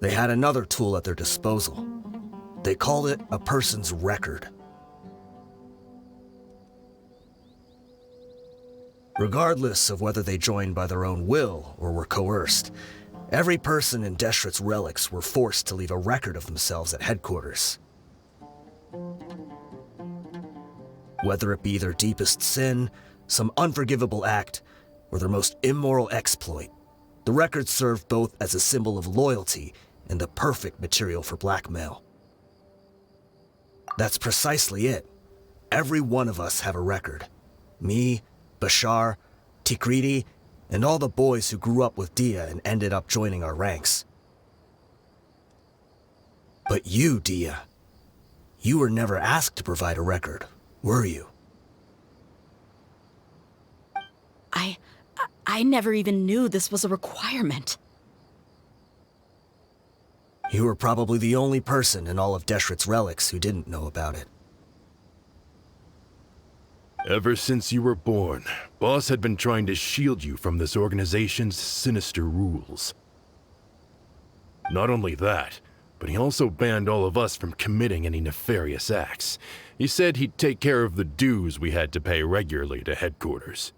They had another tool at their disposal. They called it a person's record. Regardless of whether they joined by their own will or were coerced, every person in Deshret's Relics were forced to leave a record of themselves at headquarters. Whether it be their deepest sin, some unforgivable act, or their most immoral exploit, the record served both as a symbol of loyalty and the perfect material for blackmail. That's precisely it. Every one of us have a record. Me, Bashar, Tikriti, and all the boys who grew up with Dia and ended up joining our ranks. But you, Dia, you were never asked to provide a record, were you?
I never even knew this was a requirement.
You were probably the only person in all of Deshret's relics who didn't know about it.
Ever since you were born, Boss had been trying to shield you from this organization's sinister rules. Not only that, but he also banned all of us from committing any nefarious acts. He said he'd take care of the dues we had to pay regularly to headquarters.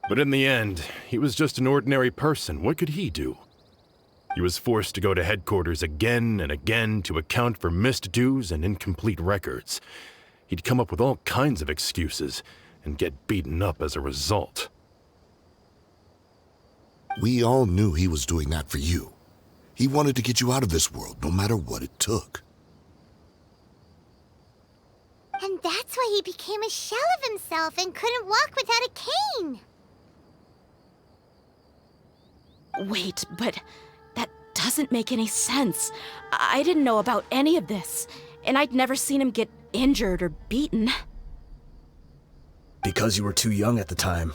But in the end, he was just an ordinary person. What could he do? He was forced to go to headquarters again and again to account for missed dues and incomplete records. He'd come up with all kinds of excuses and get beaten up as a result.
We all knew he was doing that for you. He wanted to get you out of this world, no matter what it took.
And that's why he became a shell of himself and couldn't walk without a cane.
Wait, but that doesn't make any sense. I didn't know about any of this, and I'd never seen him get injured or beaten.
Because you were too young at the time.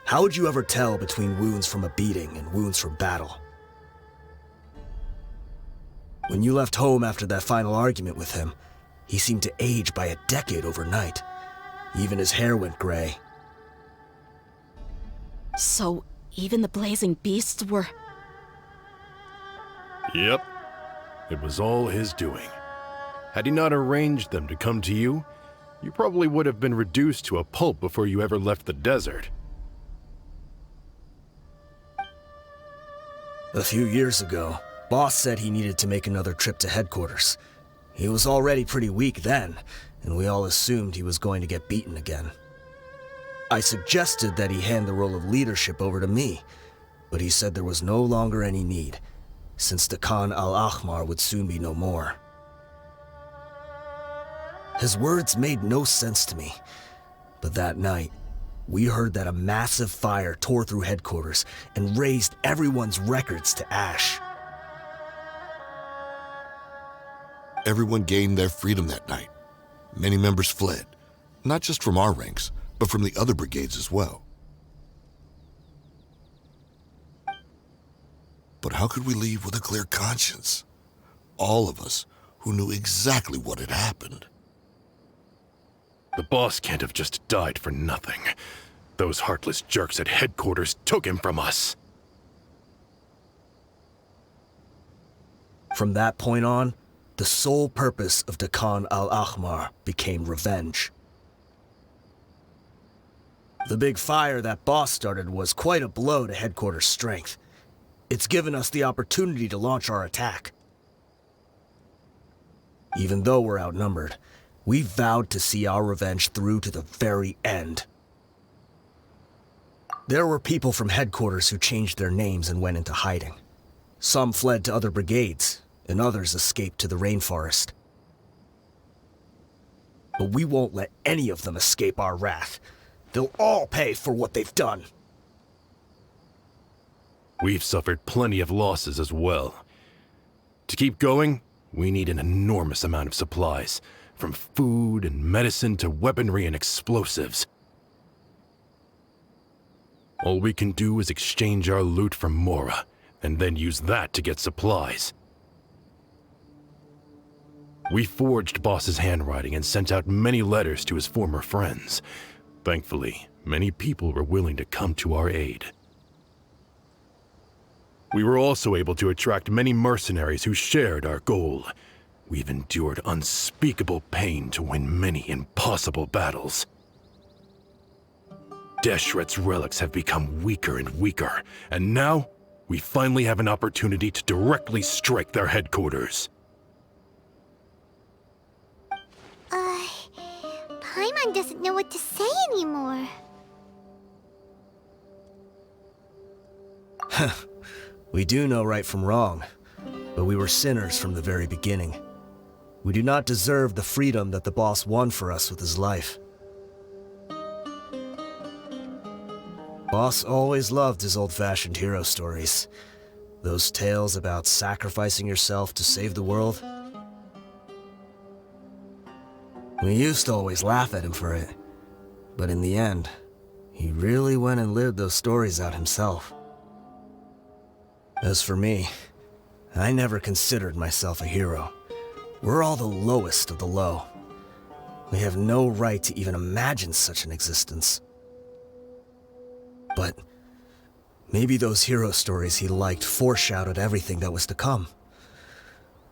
How would you ever tell between wounds from a beating and wounds from battle? When you left home after that final argument with him, he seemed to age by a decade overnight. Even his hair went gray.
So, even the blazing beasts were...
Yep. It was all his doing. Had he not arranged them to come to you, you probably would have been reduced to a pulp before you ever left the desert.
A few years ago, Boss said he needed to make another trip to headquarters. He was already pretty weak then, and we all assumed he was going to get beaten again. I suggested that he hand the role of leadership over to me, but he said there was no longer any need, since the Khan al-Ahmar would soon be no more. His words made no sense to me, but that night, we heard that a massive fire tore through headquarters and razed everyone's records to ash.
Everyone gained their freedom that night. Many members fled, not just from our ranks, but from the other brigades as well. But how could we leave with a clear conscience? All of us who knew exactly what had happened.
The boss can't have just died for nothing. Those heartless jerks at headquarters took him from us.
From that point on, the sole purpose of the Khan al-Ahmar became revenge. The big fire that Boss started was quite a blow to headquarters' strength. It's given us the opportunity to launch our attack. Even though we're outnumbered, we vowed to see our revenge through to the very end. There were people from headquarters who changed their names and went into hiding. Some fled to other brigades, and others escaped to the rainforest. But we won't let any of them escape our wrath. They'll all pay for what they've done.
We've suffered plenty of losses as well. To keep going, we need an enormous amount of supplies, from food and medicine to weaponry and explosives. All we can do is exchange our loot from Mora, and then use that to get supplies. We forged Boss's handwriting and sent out many letters to his former friends. Thankfully, many people were willing to come to our aid. We were also able to attract many mercenaries who shared our goal. We've endured unspeakable pain to win many impossible battles. Deshret's relics have become weaker and weaker, and now we finally have an opportunity to directly strike their headquarters.
Paimon doesn't know what to say anymore.
We do know right from wrong, but we were sinners from the very beginning. We do not deserve the freedom that the boss won for us with his life. Boss always loved his old-fashioned hero stories. Those tales about sacrificing yourself to save the world. We used to always laugh at him for it, but in the end, He really went and lived those stories out himself. As for me, I never considered myself a hero. We're all the lowest of the low. We have no right to even imagine such an existence. But maybe those hero stories he liked foreshadowed everything that was to come.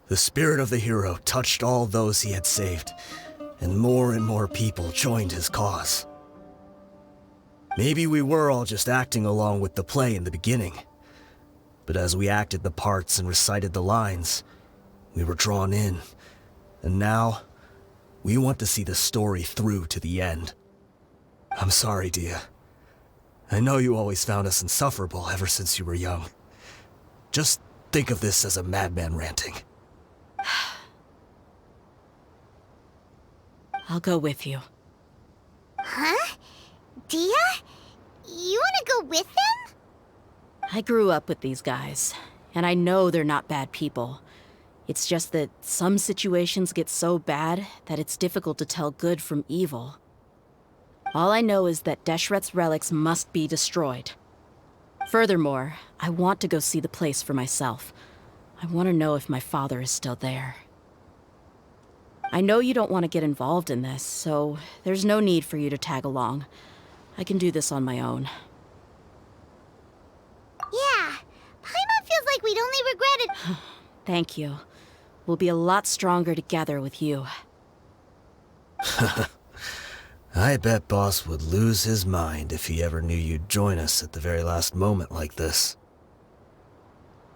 The spirit of the hero touched all those he had saved, and more people joined his cause. Maybe we were all just acting along with the play in the beginning. But as we acted the parts and recited the lines, we were drawn in. And now, we want to see the story through to the end. I'm sorry, Dia. I know you always found us insufferable ever since you were young. Just think of this as a madman ranting.
I'll go with you.
Huh? Dia? You wanna go with them?
I grew up with these guys, and I know they're not bad people. It's just that some situations get so bad that it's difficult to tell good from evil. All I know is that Deshret's relics must be destroyed. Furthermore, I want to go see the place for myself. I want to know if my father is still there. I know you don't want to get involved in this, so there's no need for you to tag along. I can do this on my own.
Yeah, Paimon feels like we'd only regret it.
Thank you. We'll be a lot stronger together with you.
I bet Boss would lose his mind if he ever knew you'd join us at the very last moment like this.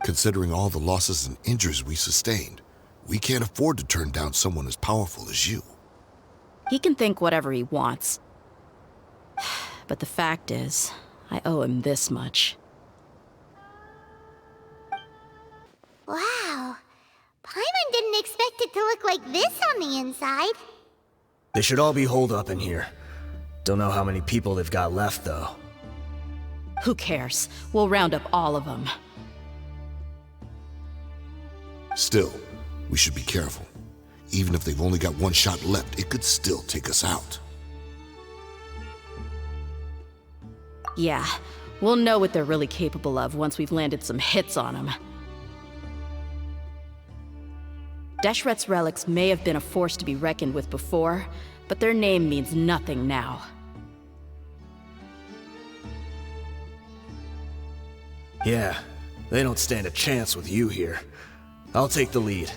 Considering all the losses and injuries we sustained, we can't afford to turn down someone as powerful as you.
He can think whatever he wants. But the fact is, I owe him this much.
Wow. Paimon didn't expect it to look like this on the inside.
They should all be holed up in here. Don't know how many people they've got left, though.
Who cares? We'll round up all of them.
Still, we should be careful. Even if they've only got one shot left, it could still take us out.
Yeah, we'll know what they're really capable of once we've landed some hits on them. Deshret's relics may have been a force to be reckoned with before, but their name means nothing now.
Yeah, they don't stand a chance with you here. I'll take the lead.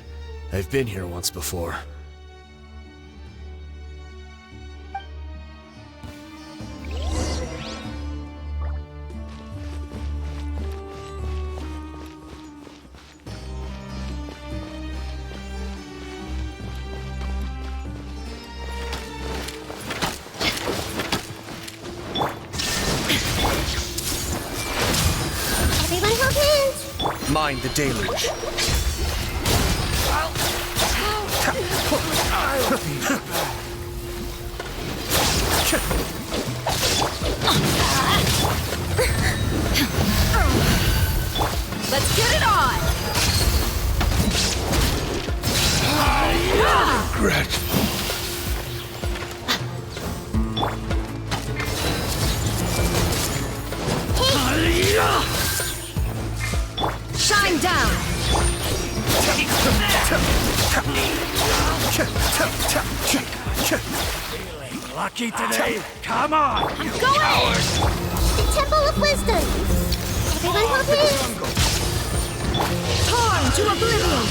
I've been here once before.
Everyone hold hands.
Mind the deluge.
Let's get it on!
Regret.
Shine down!
Feeling lucky today? Come on, you
Going!
coward!
The Temple of Wisdom. Everyone hold hands.
Torn to oblivion!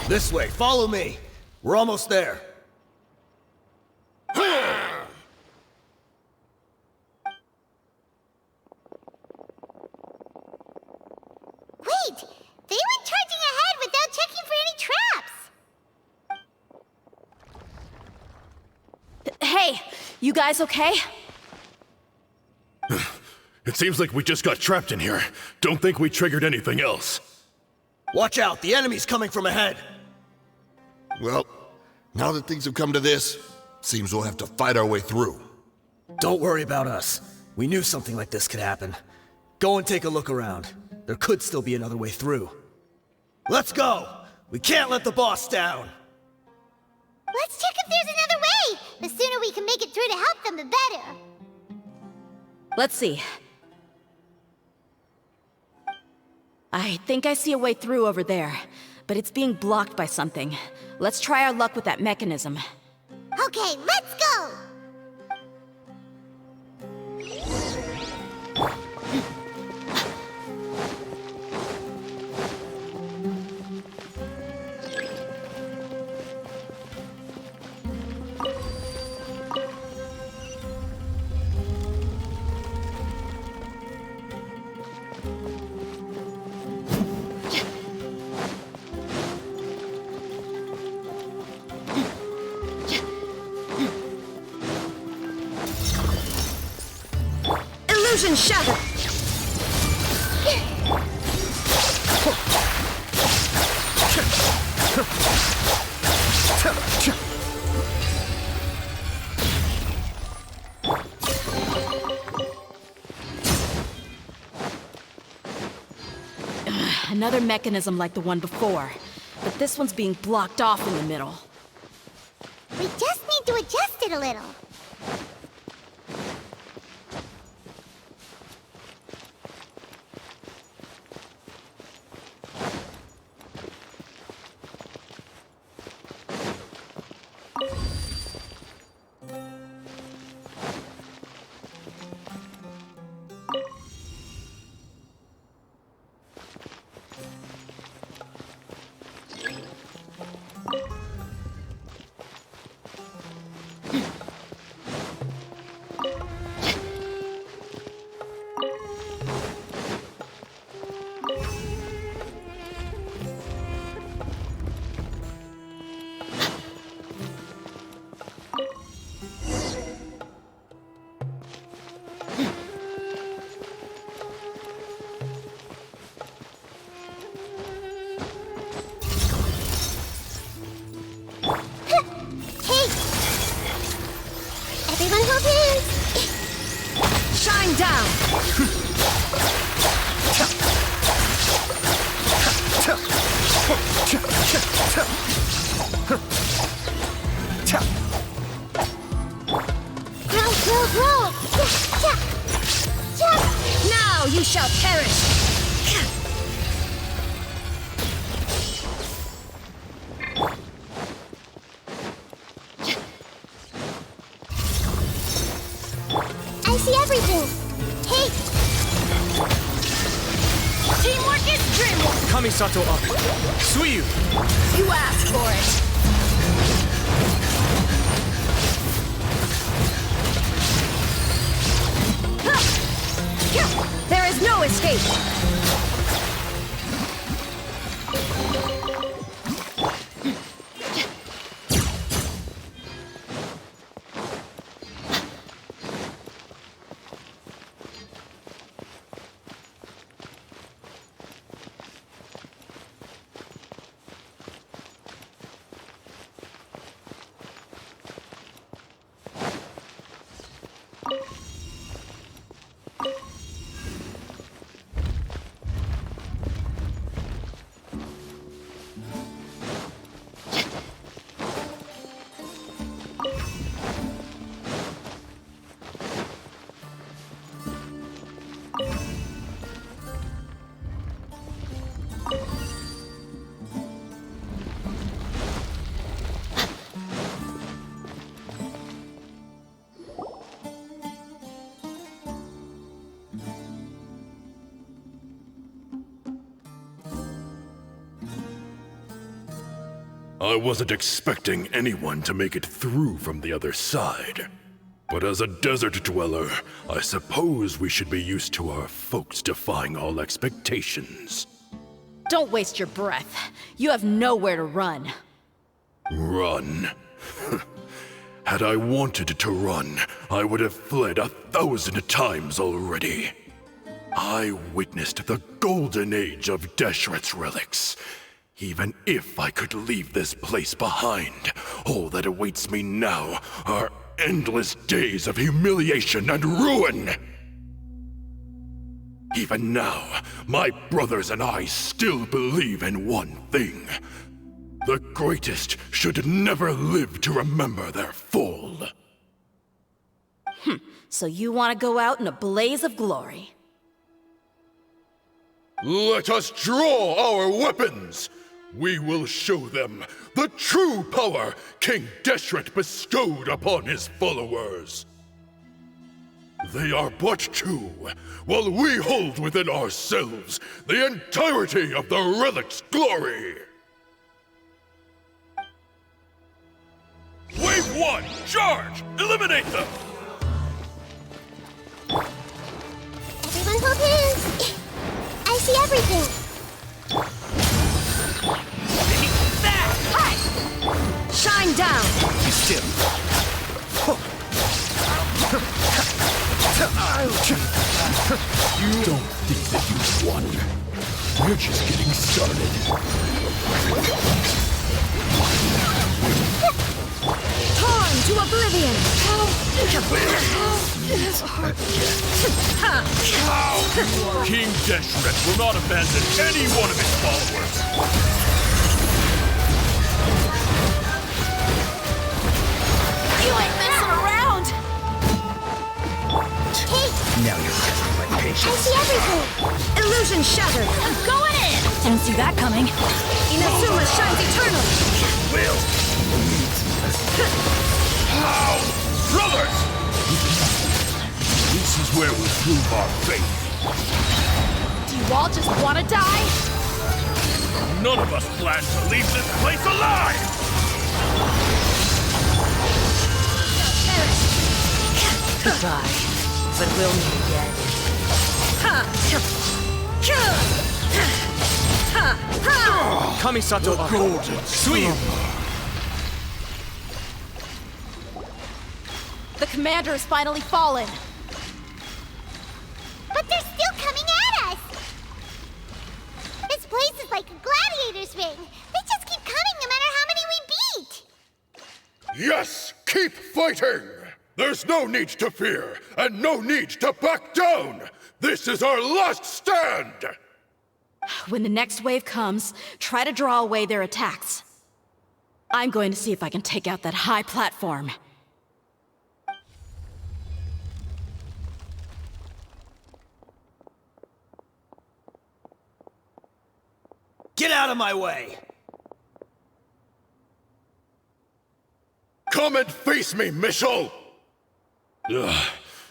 This way, follow me. We're almost there.
Wait, they went charging ahead without checking for any traps.
Hey, you guys okay?
It seems like we just got trapped in here. Don't think we triggered anything else.
Watch out, the enemy's coming from ahead.
Well, now that things have come to this, seems we'll have to fight our way through.
Don't worry about us. We knew something like this could happen. Go and take a look around. There could still be another way through. Let's go! We can't let the boss down!
Let's check if there's another way! The sooner we can make it through to help them, the better.
Let's see. I think I see a way through over there, but it's being blocked by something. Let's try our luck with that mechanism.
Okay, let's go!
Illusion shattered!
Another mechanism like the one before, but this one's being blocked off in the middle.
We just need to adjust it a little. Everyone hold hands!
Shine down!
Roll!
Now you shall perish!
I see everything! Hey!
Teamwork is dreamwork!
Kamisato up. Suiyu!
You asked for it! There is no escape!
I wasn't expecting anyone to make it through from the other side. But as a desert dweller, I suppose we should be used to our folks defying all expectations.
Don't waste your breath. You have nowhere to run.
Run? Had I wanted to run, I would have fled 1,000 times already. I witnessed the golden age of Deshret's relics. Even if I could leave this place behind, all that awaits me now are endless days of humiliation and ruin. Even now, my brothers and I still believe in one thing. The greatest should never live to remember their fall.
So you want to go out in a blaze of glory?
Let us draw our weapons! We will show them the true power King Deshret bestowed upon his followers. They are but two, while we hold within ourselves the entirety of the relic's glory. Wave 1, charge! Eliminate them!
Everyone hold hands. I see everything.
Shine down!
Be still.
You don't think that you've won. We're just getting started.
Torn to oblivion!
King Deshret will not abandon any one of his followers.
You ain't messing around!
Hey,
Now you're testing my
I
patience.
see everything.
Illusion shattered! I'm going in! Didn't see that coming. Inazuma shines eternally!
Will.
How? Brothers! This is where we prove our faith.
Do you all just want to die?
None of us plan to leave this place alive!
Goodbye. But we'll meet again.
Kamisato
Golden Swim!
The commander has finally fallen.
But they're still coming at us. This place is like a gladiator's ring. They just keep coming no matter how many we beat.
Yes, keep fighting! There's no need to fear, and no need to back down! This is our last stand!
When the next wave comes, try to draw away their attacks. I'm going to see if I can take out that high platform.
Get out of my way!
Come and face me, Michel! Ugh,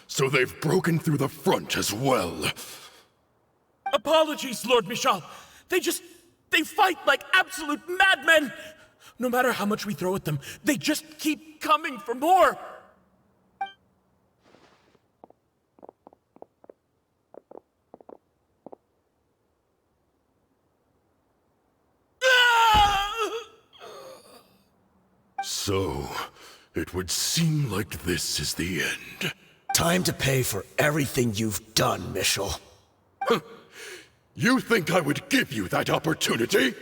so they've broken through the front as well.
Apologies, Lord Michal. They fight like absolute madmen. No matter how much we throw at them, they just keep coming for more.
So, it would seem like this is the end.
Time to pay for everything you've done, Michel.
You think I would give you that opportunity?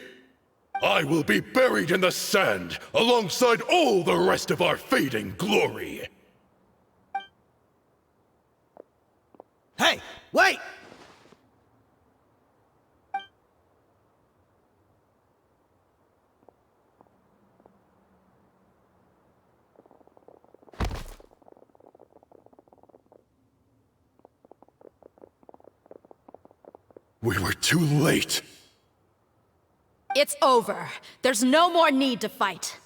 I will be buried in the sand alongside all the rest of our fading glory.
Hey, wait!
We were too late.
It's over. There's no more need to fight.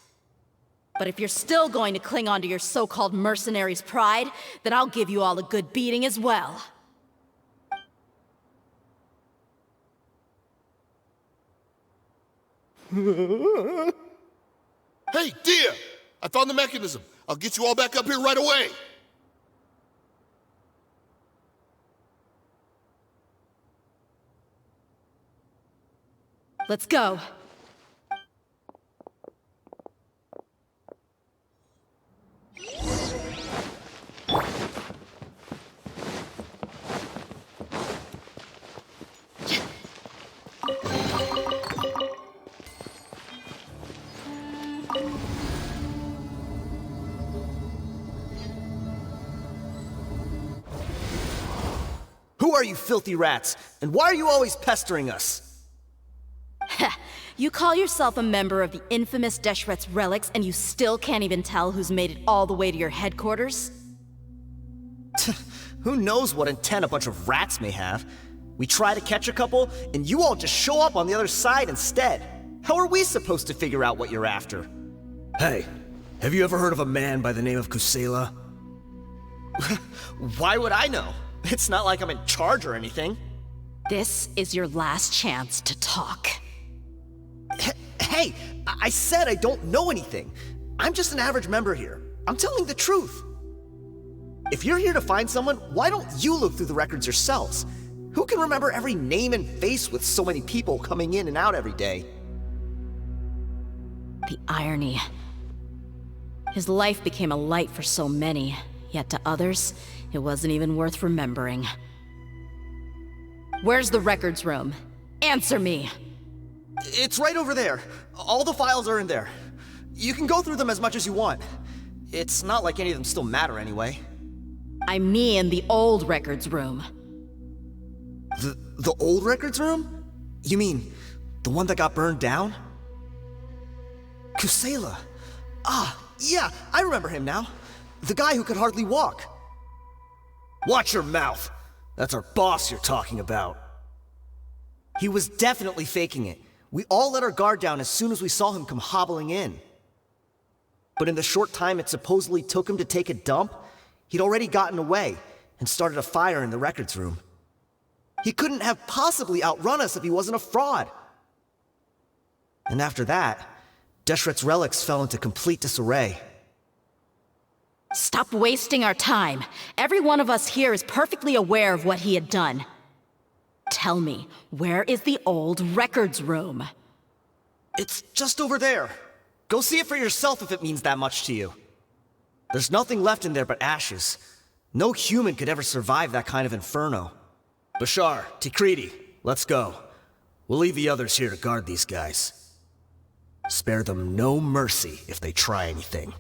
But if you're still going to cling on to your so-called mercenary's pride, then I'll give you all a good beating as well.
Hey, Dia! I found the mechanism. I'll get you all back up here right away.
Let's go.
are you filthy rats? And why are you always pestering us?
You call yourself a member of the infamous Deshret's relics and you still can't even tell who's made it all the way to your headquarters?
Who knows what intent a bunch of rats may have? We try to catch a couple, and you all just show up on the other side instead. How are we supposed to figure out what you're after? Hey, have you ever heard of a man by the name of Kusela? Why would I know? It's not like I'm in charge or anything.
This is your last chance to talk.
Hey, I said I don't know anything. I'm just an average member here. I'm telling the truth. If you're here to find someone, why don't you look through the records yourselves? Who can remember every name and face with so many people coming in and out every day?
The irony. His life became a light for so many, yet to others, it wasn't even worth remembering. Where's the records room? Answer me!
It's right over there. All the files are in there. You can go through them as much as you want. It's not like any of them still matter anyway.
I mean the old records room.
The old records room? You mean the one that got burned down? Kusela. Ah, yeah, I remember him now. The guy who could hardly walk. Watch your mouth. That's our boss you're talking about. He was definitely faking it. We all let our guard down as soon as we saw him come hobbling in. But in the short time it supposedly took him to take a dump, he'd already gotten away and started a fire in the records room. He couldn't have possibly outrun us if he wasn't a fraud. And after that, Deshret's relics fell into complete disarray.
Stop wasting our time. Every one of us here is perfectly aware of what he had done. Tell me, where is the old records room?
It's just over there. Go see it for yourself if it means that much to you. There's nothing left in there but ashes. No human could ever survive that kind of inferno. Bashar, Tikriti, let's go. We'll leave the others here to guard these guys. Spare them no mercy if they try anything.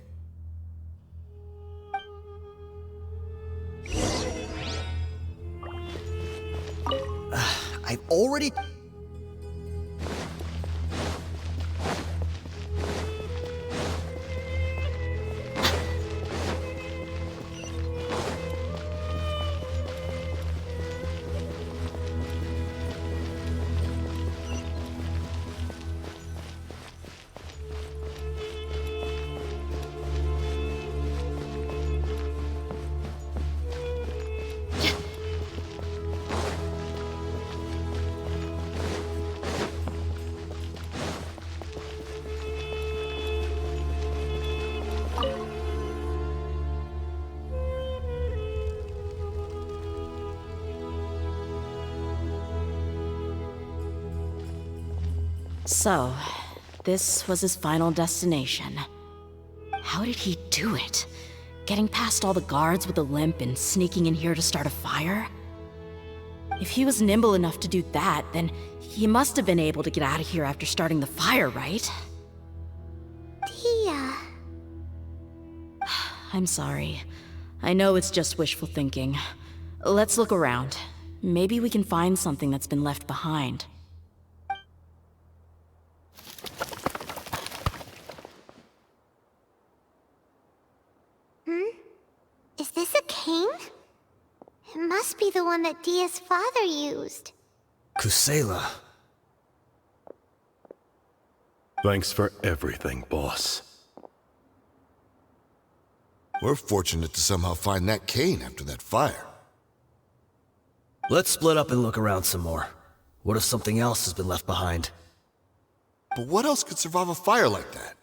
I've already...
So, this was his final destination. How did he do it? Getting past all the guards with a limp and sneaking in here to start a fire? If he was nimble enough to do that, then he must have been able to get out of here after starting the fire, right?
Tia.
I'm sorry. I know it's just wishful thinking. Let's look around. Maybe we can find something that's been left behind.
Is this a cane? It must be the one that Dia's father used.
Kusela.
Thanks for everything, boss.
We're fortunate to somehow find that cane after that fire.
Let's split up and look around some more. What if something else has been left behind?
But what else could survive a fire like that?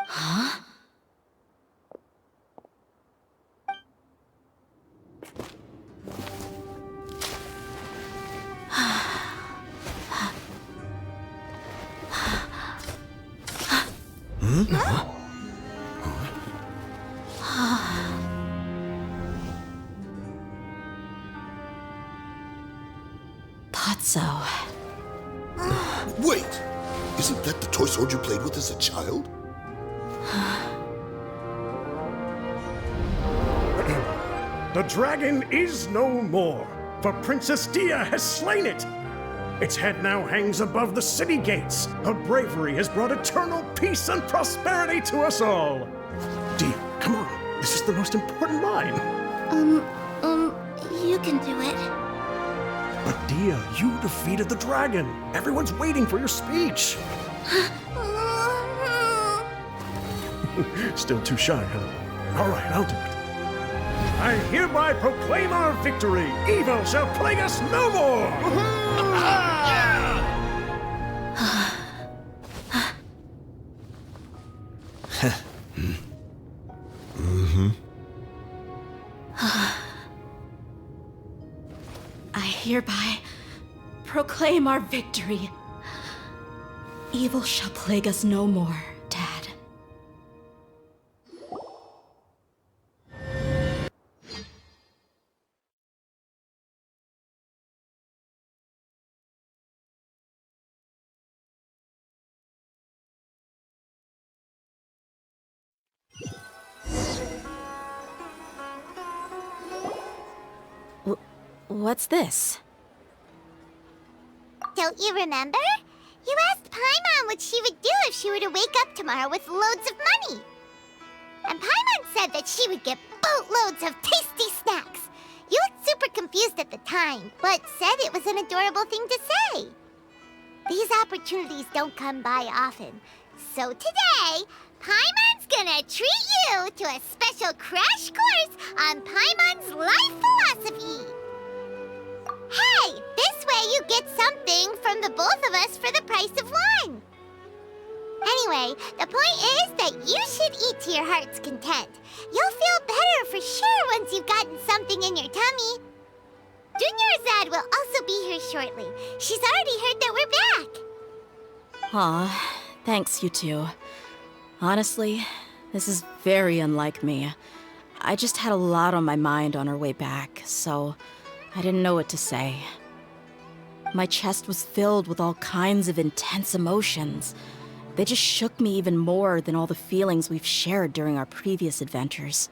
Huh? Thought so.
Wait! Isn't that the toy sword you played with as a child?
The dragon is no more. for Princess Dia has slain it. Its head now hangs above the city gates. Her bravery has brought eternal peace and prosperity to us all. Dia, come on. This is the most important line.
You can do it.
But Dia, you defeated the dragon. Everyone's waiting for your speech. Still too shy, huh? All right, I'll do it. I hereby proclaim our victory. Evil shall plague us no more.
I hereby proclaim our victory. Evil shall plague us no more, Dad. What's this?
Don't you remember? You asked Paimon what she would do if she were to wake up tomorrow with loads of money. And Paimon said that she would get boatloads of tasty snacks. You looked super confused at the time, but said it was an adorable thing to say. These opportunities don't come by often. So today, Paimon's gonna treat you to a special crash course on Paimon's life philosophy. Hey, this way you get something from the both of us for the price of one. Anyway, the point is that you should eat to your heart's content. You'll feel better for sure once you've gotten something in your tummy. Dunyarzad will also be here shortly. She's already heard that we're back.
Aw, thanks, you two. Honestly, this is very unlike me. I just had a lot on my mind on our way back, so I didn't know what to say. My chest was filled with all kinds of intense emotions. They just shook me even more than all the feelings we've shared during our previous adventures.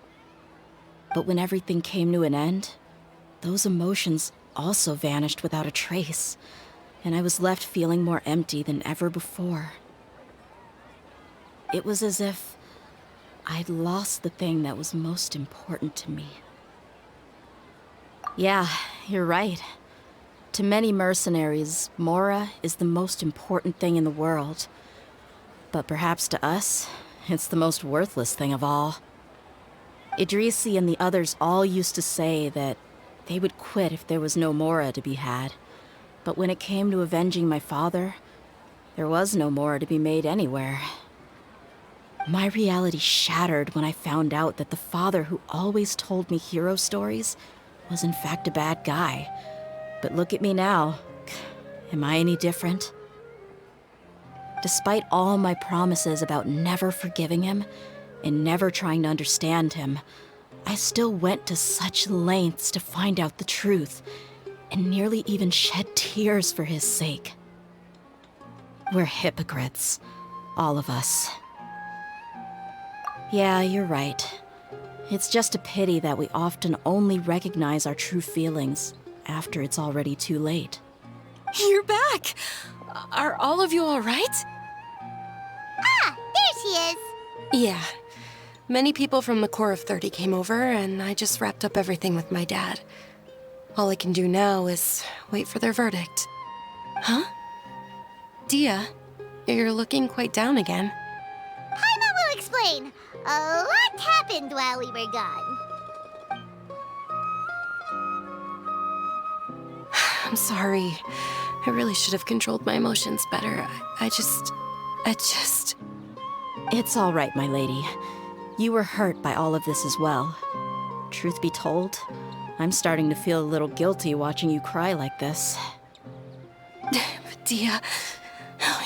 But when everything came to an end, those emotions also vanished without a trace, and I was left feeling more empty than ever before. It was as if I'd lost the thing that was most important to me. Yeah, you're right. To many mercenaries, Mora is the most important thing in the world. But perhaps to us, it's the most worthless thing of all. Idrisi and the others all used to say that they would quit if there was no Mora to be had. But when it came to avenging my father, there was no Mora to be made anywhere. My reality shattered when I found out that the father who always told me hero stories was in fact a bad guy. But look at me now. Am I any different? Despite all my promises about never forgiving him and never trying to understand him, I still went to such lengths to find out the truth and nearly even shed tears for his sake. We're hypocrites, all of us. Yeah, you're right. It's just a pity that we often only recognize our true feelings after it's already too late.
You're back! Are all of you all right?
Ah, there she is.
Yeah. Many people from the Corps of 30 came over, and I just wrapped up everything with my dad. All I can do now is wait for their verdict. Huh? Dia, you're looking quite down again.
Paimon will explain. A lot happened while we were gone.
I'm sorry. I really should have controlled my emotions better. I just...
It's all right, my lady. You were hurt by all of this as well. Truth be told, I'm starting to feel a little guilty watching you cry like this.
But Dia,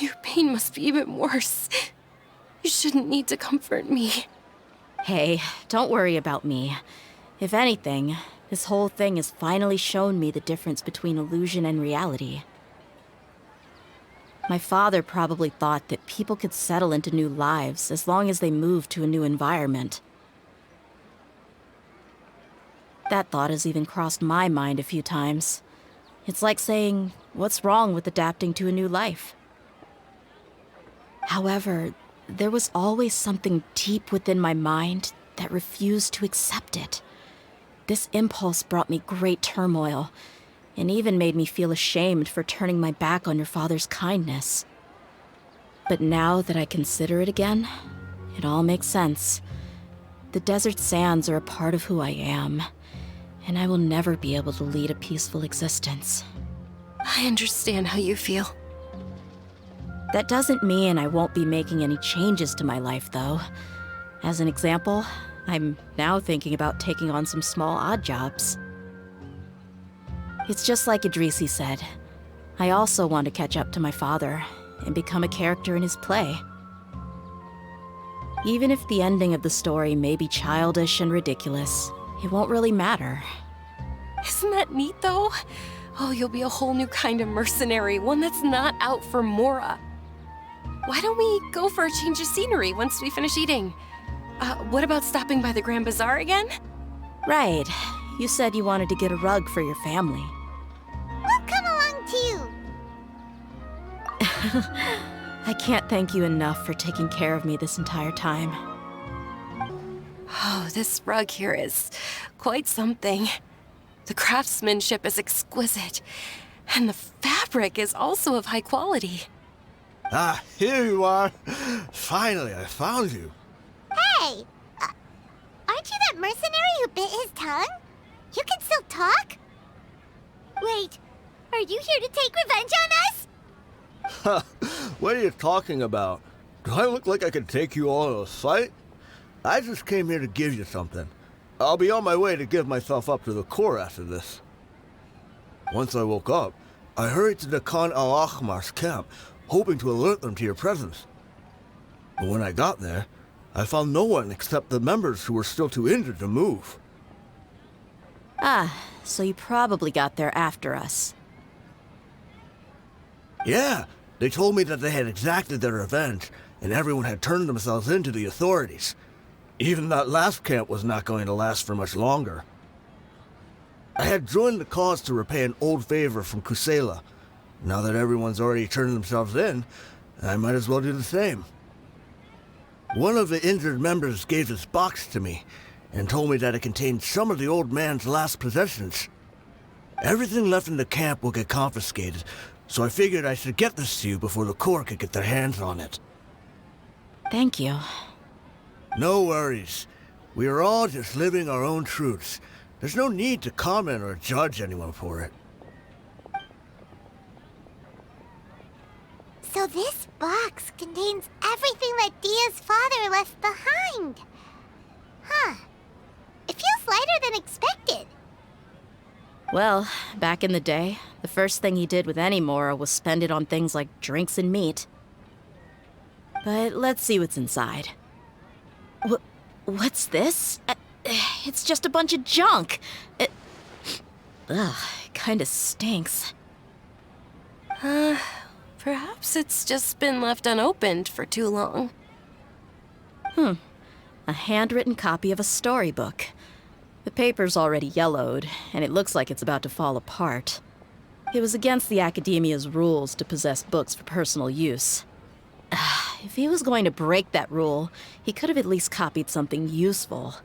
your pain must be even worse. You shouldn't need to comfort me.
Hey, don't worry about me. If anything, this whole thing has finally shown me the difference between illusion and reality. My father probably thought that people could settle into new lives as long as they moved to a new environment. That thought has even crossed my mind a few times. It's like saying, what's wrong with adapting to a new life? However, there was always something deep within my mind that refused to accept it. This impulse brought me great turmoil, and even made me feel ashamed for turning my back on your father's kindness. But now that I consider it again, it all makes sense. The desert sands are a part of who I am, and I will never be able to lead a peaceful existence.
I understand how you feel.
That doesn't mean I won't be making any changes to my life, though. As an example, I'm now thinking about taking on some small odd jobs. It's just like Idrisi said. I also want to catch up to my father and become a character in his play. Even if the ending of the story may be childish and ridiculous, it won't really matter.
Isn't that neat, though? Oh, you'll be a whole new kind of mercenary, one that's not out for Mora. Why don't we go for a change of scenery once we finish eating? What about stopping by the Grand Bazaar again?
Right. You said you wanted to get a rug for your family.
We'll come along too.
I can't thank you enough for taking care of me this entire time.
Oh, this rug here is quite something. The craftsmanship is exquisite, and the fabric is also of high quality.
Ah, here you are. Finally, I found you.
Hey! Aren't you that mercenary who bit his tongue? You can still talk? Wait, are you here to take revenge on us?
What are you talking about? Do I look like I could take you all in a fight? I just came here to give you something. I'll be on my way to give myself up to the Corps after this. Once I woke up, I hurried to the Khan al-Ahmar's camp, hoping to alert them to your presence. But when I got there, I found no one except the members who were still too injured to move.
Ah, so you probably got there after us.
Yeah, they told me that they had exacted their revenge, and everyone had turned themselves in to the authorities. Even that last camp was not going to last for much longer. I had joined the cause to repay an old favor from Kusela. Now that everyone's already turned themselves in, I might as well do the same. One of the injured members gave this box to me, and told me that it contained some of the old man's last possessions. Everything left in the camp will get confiscated, so I figured I should get this to you before the Corps could get their hands on it.
Thank you.
No worries. We are all just living our own truths. There's no need to comment or judge anyone for it.
So this box contains everything that Dia's father left behind. Huh. It feels lighter than expected.
Well, back in the day, the first thing he did with any Mora was spend it on things like drinks and meat. But let's see what's inside. What's this? It's just a bunch of junk. It kinda stinks.
Perhaps it's just been left unopened for too long.
A handwritten copy of a storybook. The paper's already yellowed, and it looks like it's about to fall apart. It was against the Academia's rules to possess books for personal use. If he was going to break that rule, he could have at least copied something useful.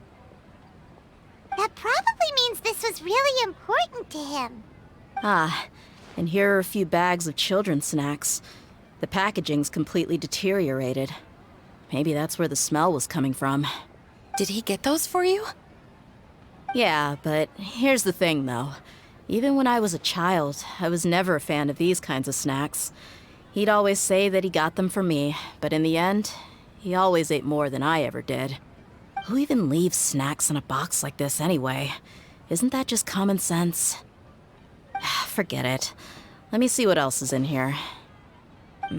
That probably means this was really important to him.
And here are a few bags of children's snacks. The packaging's completely deteriorated. Maybe that's where the smell was coming from.
Did he get those for you?
Yeah, but here's the thing, though. Even when I was a child, I was never a fan of these kinds of snacks. He'd always say that he got them for me, but in the end, he always ate more than I ever did. Who even leaves snacks in a box like this anyway? Isn't that just common sense? Forget it. Let me see what else is in here. A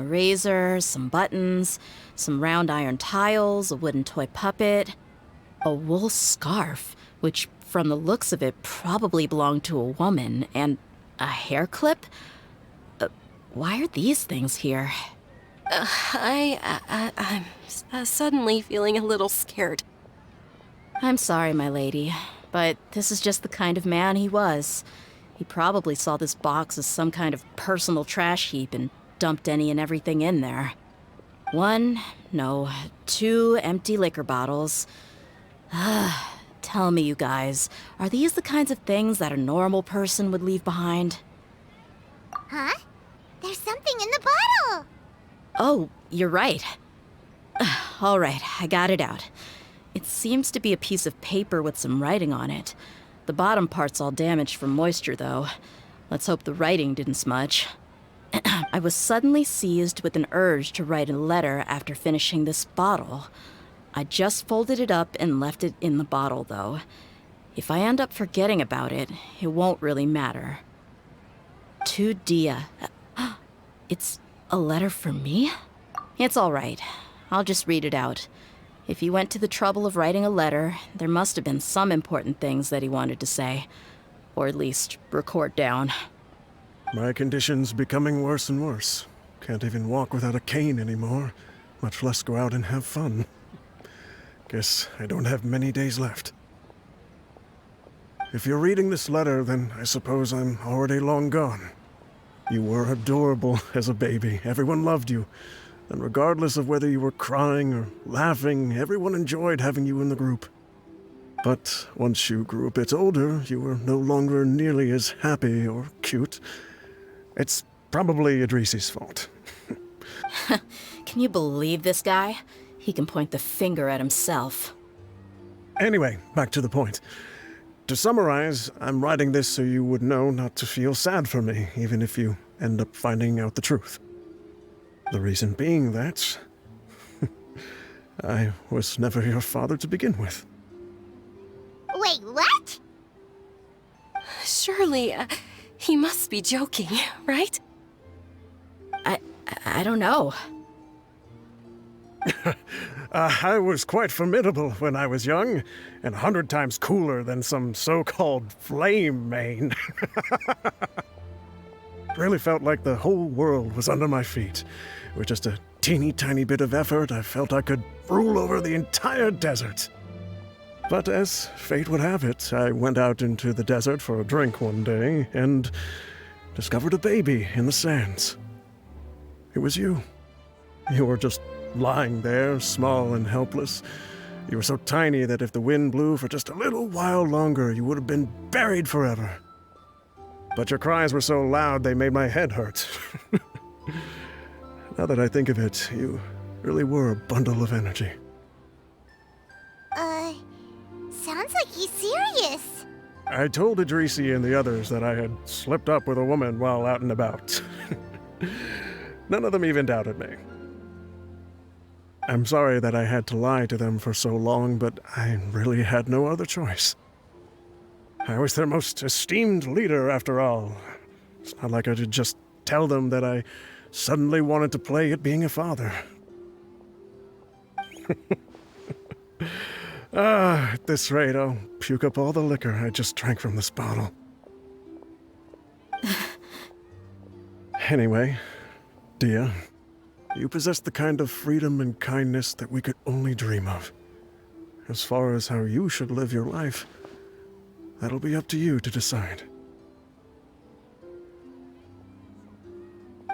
razor, some buttons, some round iron tiles, a wooden toy puppet, a wool scarf, which from the looks of it probably belonged to a woman, and a hair clip? Why are these things here?
I'm suddenly feeling a little scared.
I'm sorry, my lady, but this is just the kind of man he was. He probably saw this box as some kind of personal trash heap and dumped any and everything in there. 2 empty liquor bottles. Tell me, you guys, are these the kinds of things that a normal person would leave behind?
Huh? There's something in the bottle!
Oh, you're right. All right, I got it out. It seems to be a piece of paper with some writing on it. The bottom part's all damaged from moisture, though. Let's hope the writing didn't smudge. I was suddenly seized with an urge to write a letter after finishing this bottle. I just folded it up and left it in the bottle, though. If I end up forgetting about it, it won't really matter. To Dia. It's a letter for me? It's all right. I'll just read it out. If he went to the trouble of writing a letter, there must have been some important things that he wanted to say. Or at least record down.
My condition's becoming worse and worse. Can't even walk without a cane anymore, much less go out and have fun. Guess I don't have many days left. If you're reading this letter, then I suppose I'm already long gone. You were adorable as a baby. Everyone loved you. And regardless of whether you were crying or laughing, everyone enjoyed having you in the group. But once you grew a bit older, you were no longer nearly as happy or cute. It's probably Idrisi's fault.
Can you believe this guy? He can point the finger at himself.
Anyway, back to the point. To summarize, I'm writing this so you would know not to feel sad for me, even if you end up finding out the truth. The reason being that I was never your father to begin with.
Wait, what?
Surely, he must be joking, right?
I don't know.
I was quite formidable when I was young, and 100 times cooler than some so-called flame main. Really felt like the whole world was under my feet. With just a teeny tiny bit of effort, I felt I could rule over the entire desert. But as fate would have it, I went out into the desert for a drink one day and discovered a baby in the sands. It was you. You were just lying there, small and helpless. You were so tiny that if the wind blew for just a little while longer, you would have been buried forever. But your cries were so loud they made my head hurt. Now that I think of it, you really were a bundle of energy.
Sounds like he's serious.
I told Idrisi and the others that I had slipped up with a woman while out and about. None of them even doubted me. I'm sorry that I had to lie to them for so long, but I really had no other choice. I was their most esteemed leader, after all. It's not like I could just tell them that I suddenly wanted to play at being a father. At this rate, I'll puke up all the liquor I just drank from this bottle. Anyway, Dia, you possess the kind of freedom and kindness that we could only dream of. As far as how you should live your life, that'll be up to you to decide.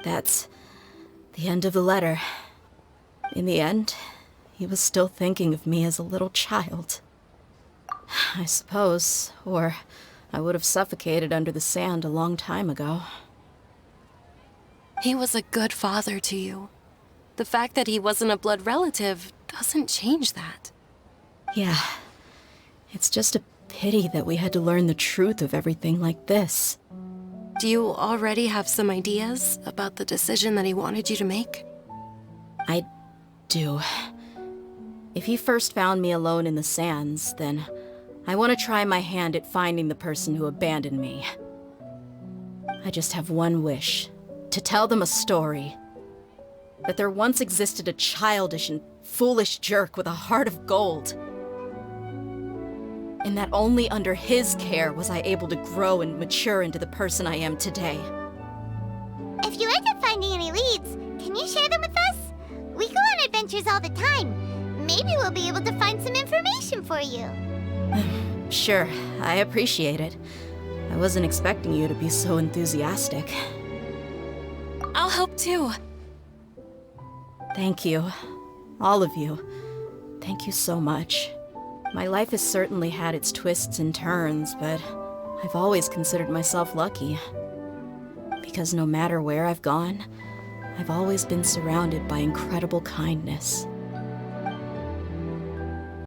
That's the end of the letter. In the end, he was still thinking of me as a little child. I suppose, or I would have suffocated under the sand a long time ago.
He was a good father to you. The fact that he wasn't a blood relative doesn't change that.
Yeah. It's just a pity that we had to learn the truth of everything like this.
Do you already have some ideas about the decision that he wanted you to make?
I do. If he first found me alone in the sands, then I want to try my hand at finding the person who abandoned me. I just have one wish. To tell them a story. That there once existed a childish and foolish jerk with a heart of gold. And that only under his care was I able to grow and mature into the person I am today.
If you end up finding any leads, can you share them with us? We go on adventures all the time. Maybe we'll be able to find some information for you.
Sure, I appreciate it. I wasn't expecting you to be so enthusiastic.
I'll help too.
Thank you. All of you. Thank you so much. My life has certainly had its twists and turns, but I've always considered myself lucky. Because no matter where I've gone, I've always been surrounded by incredible kindness.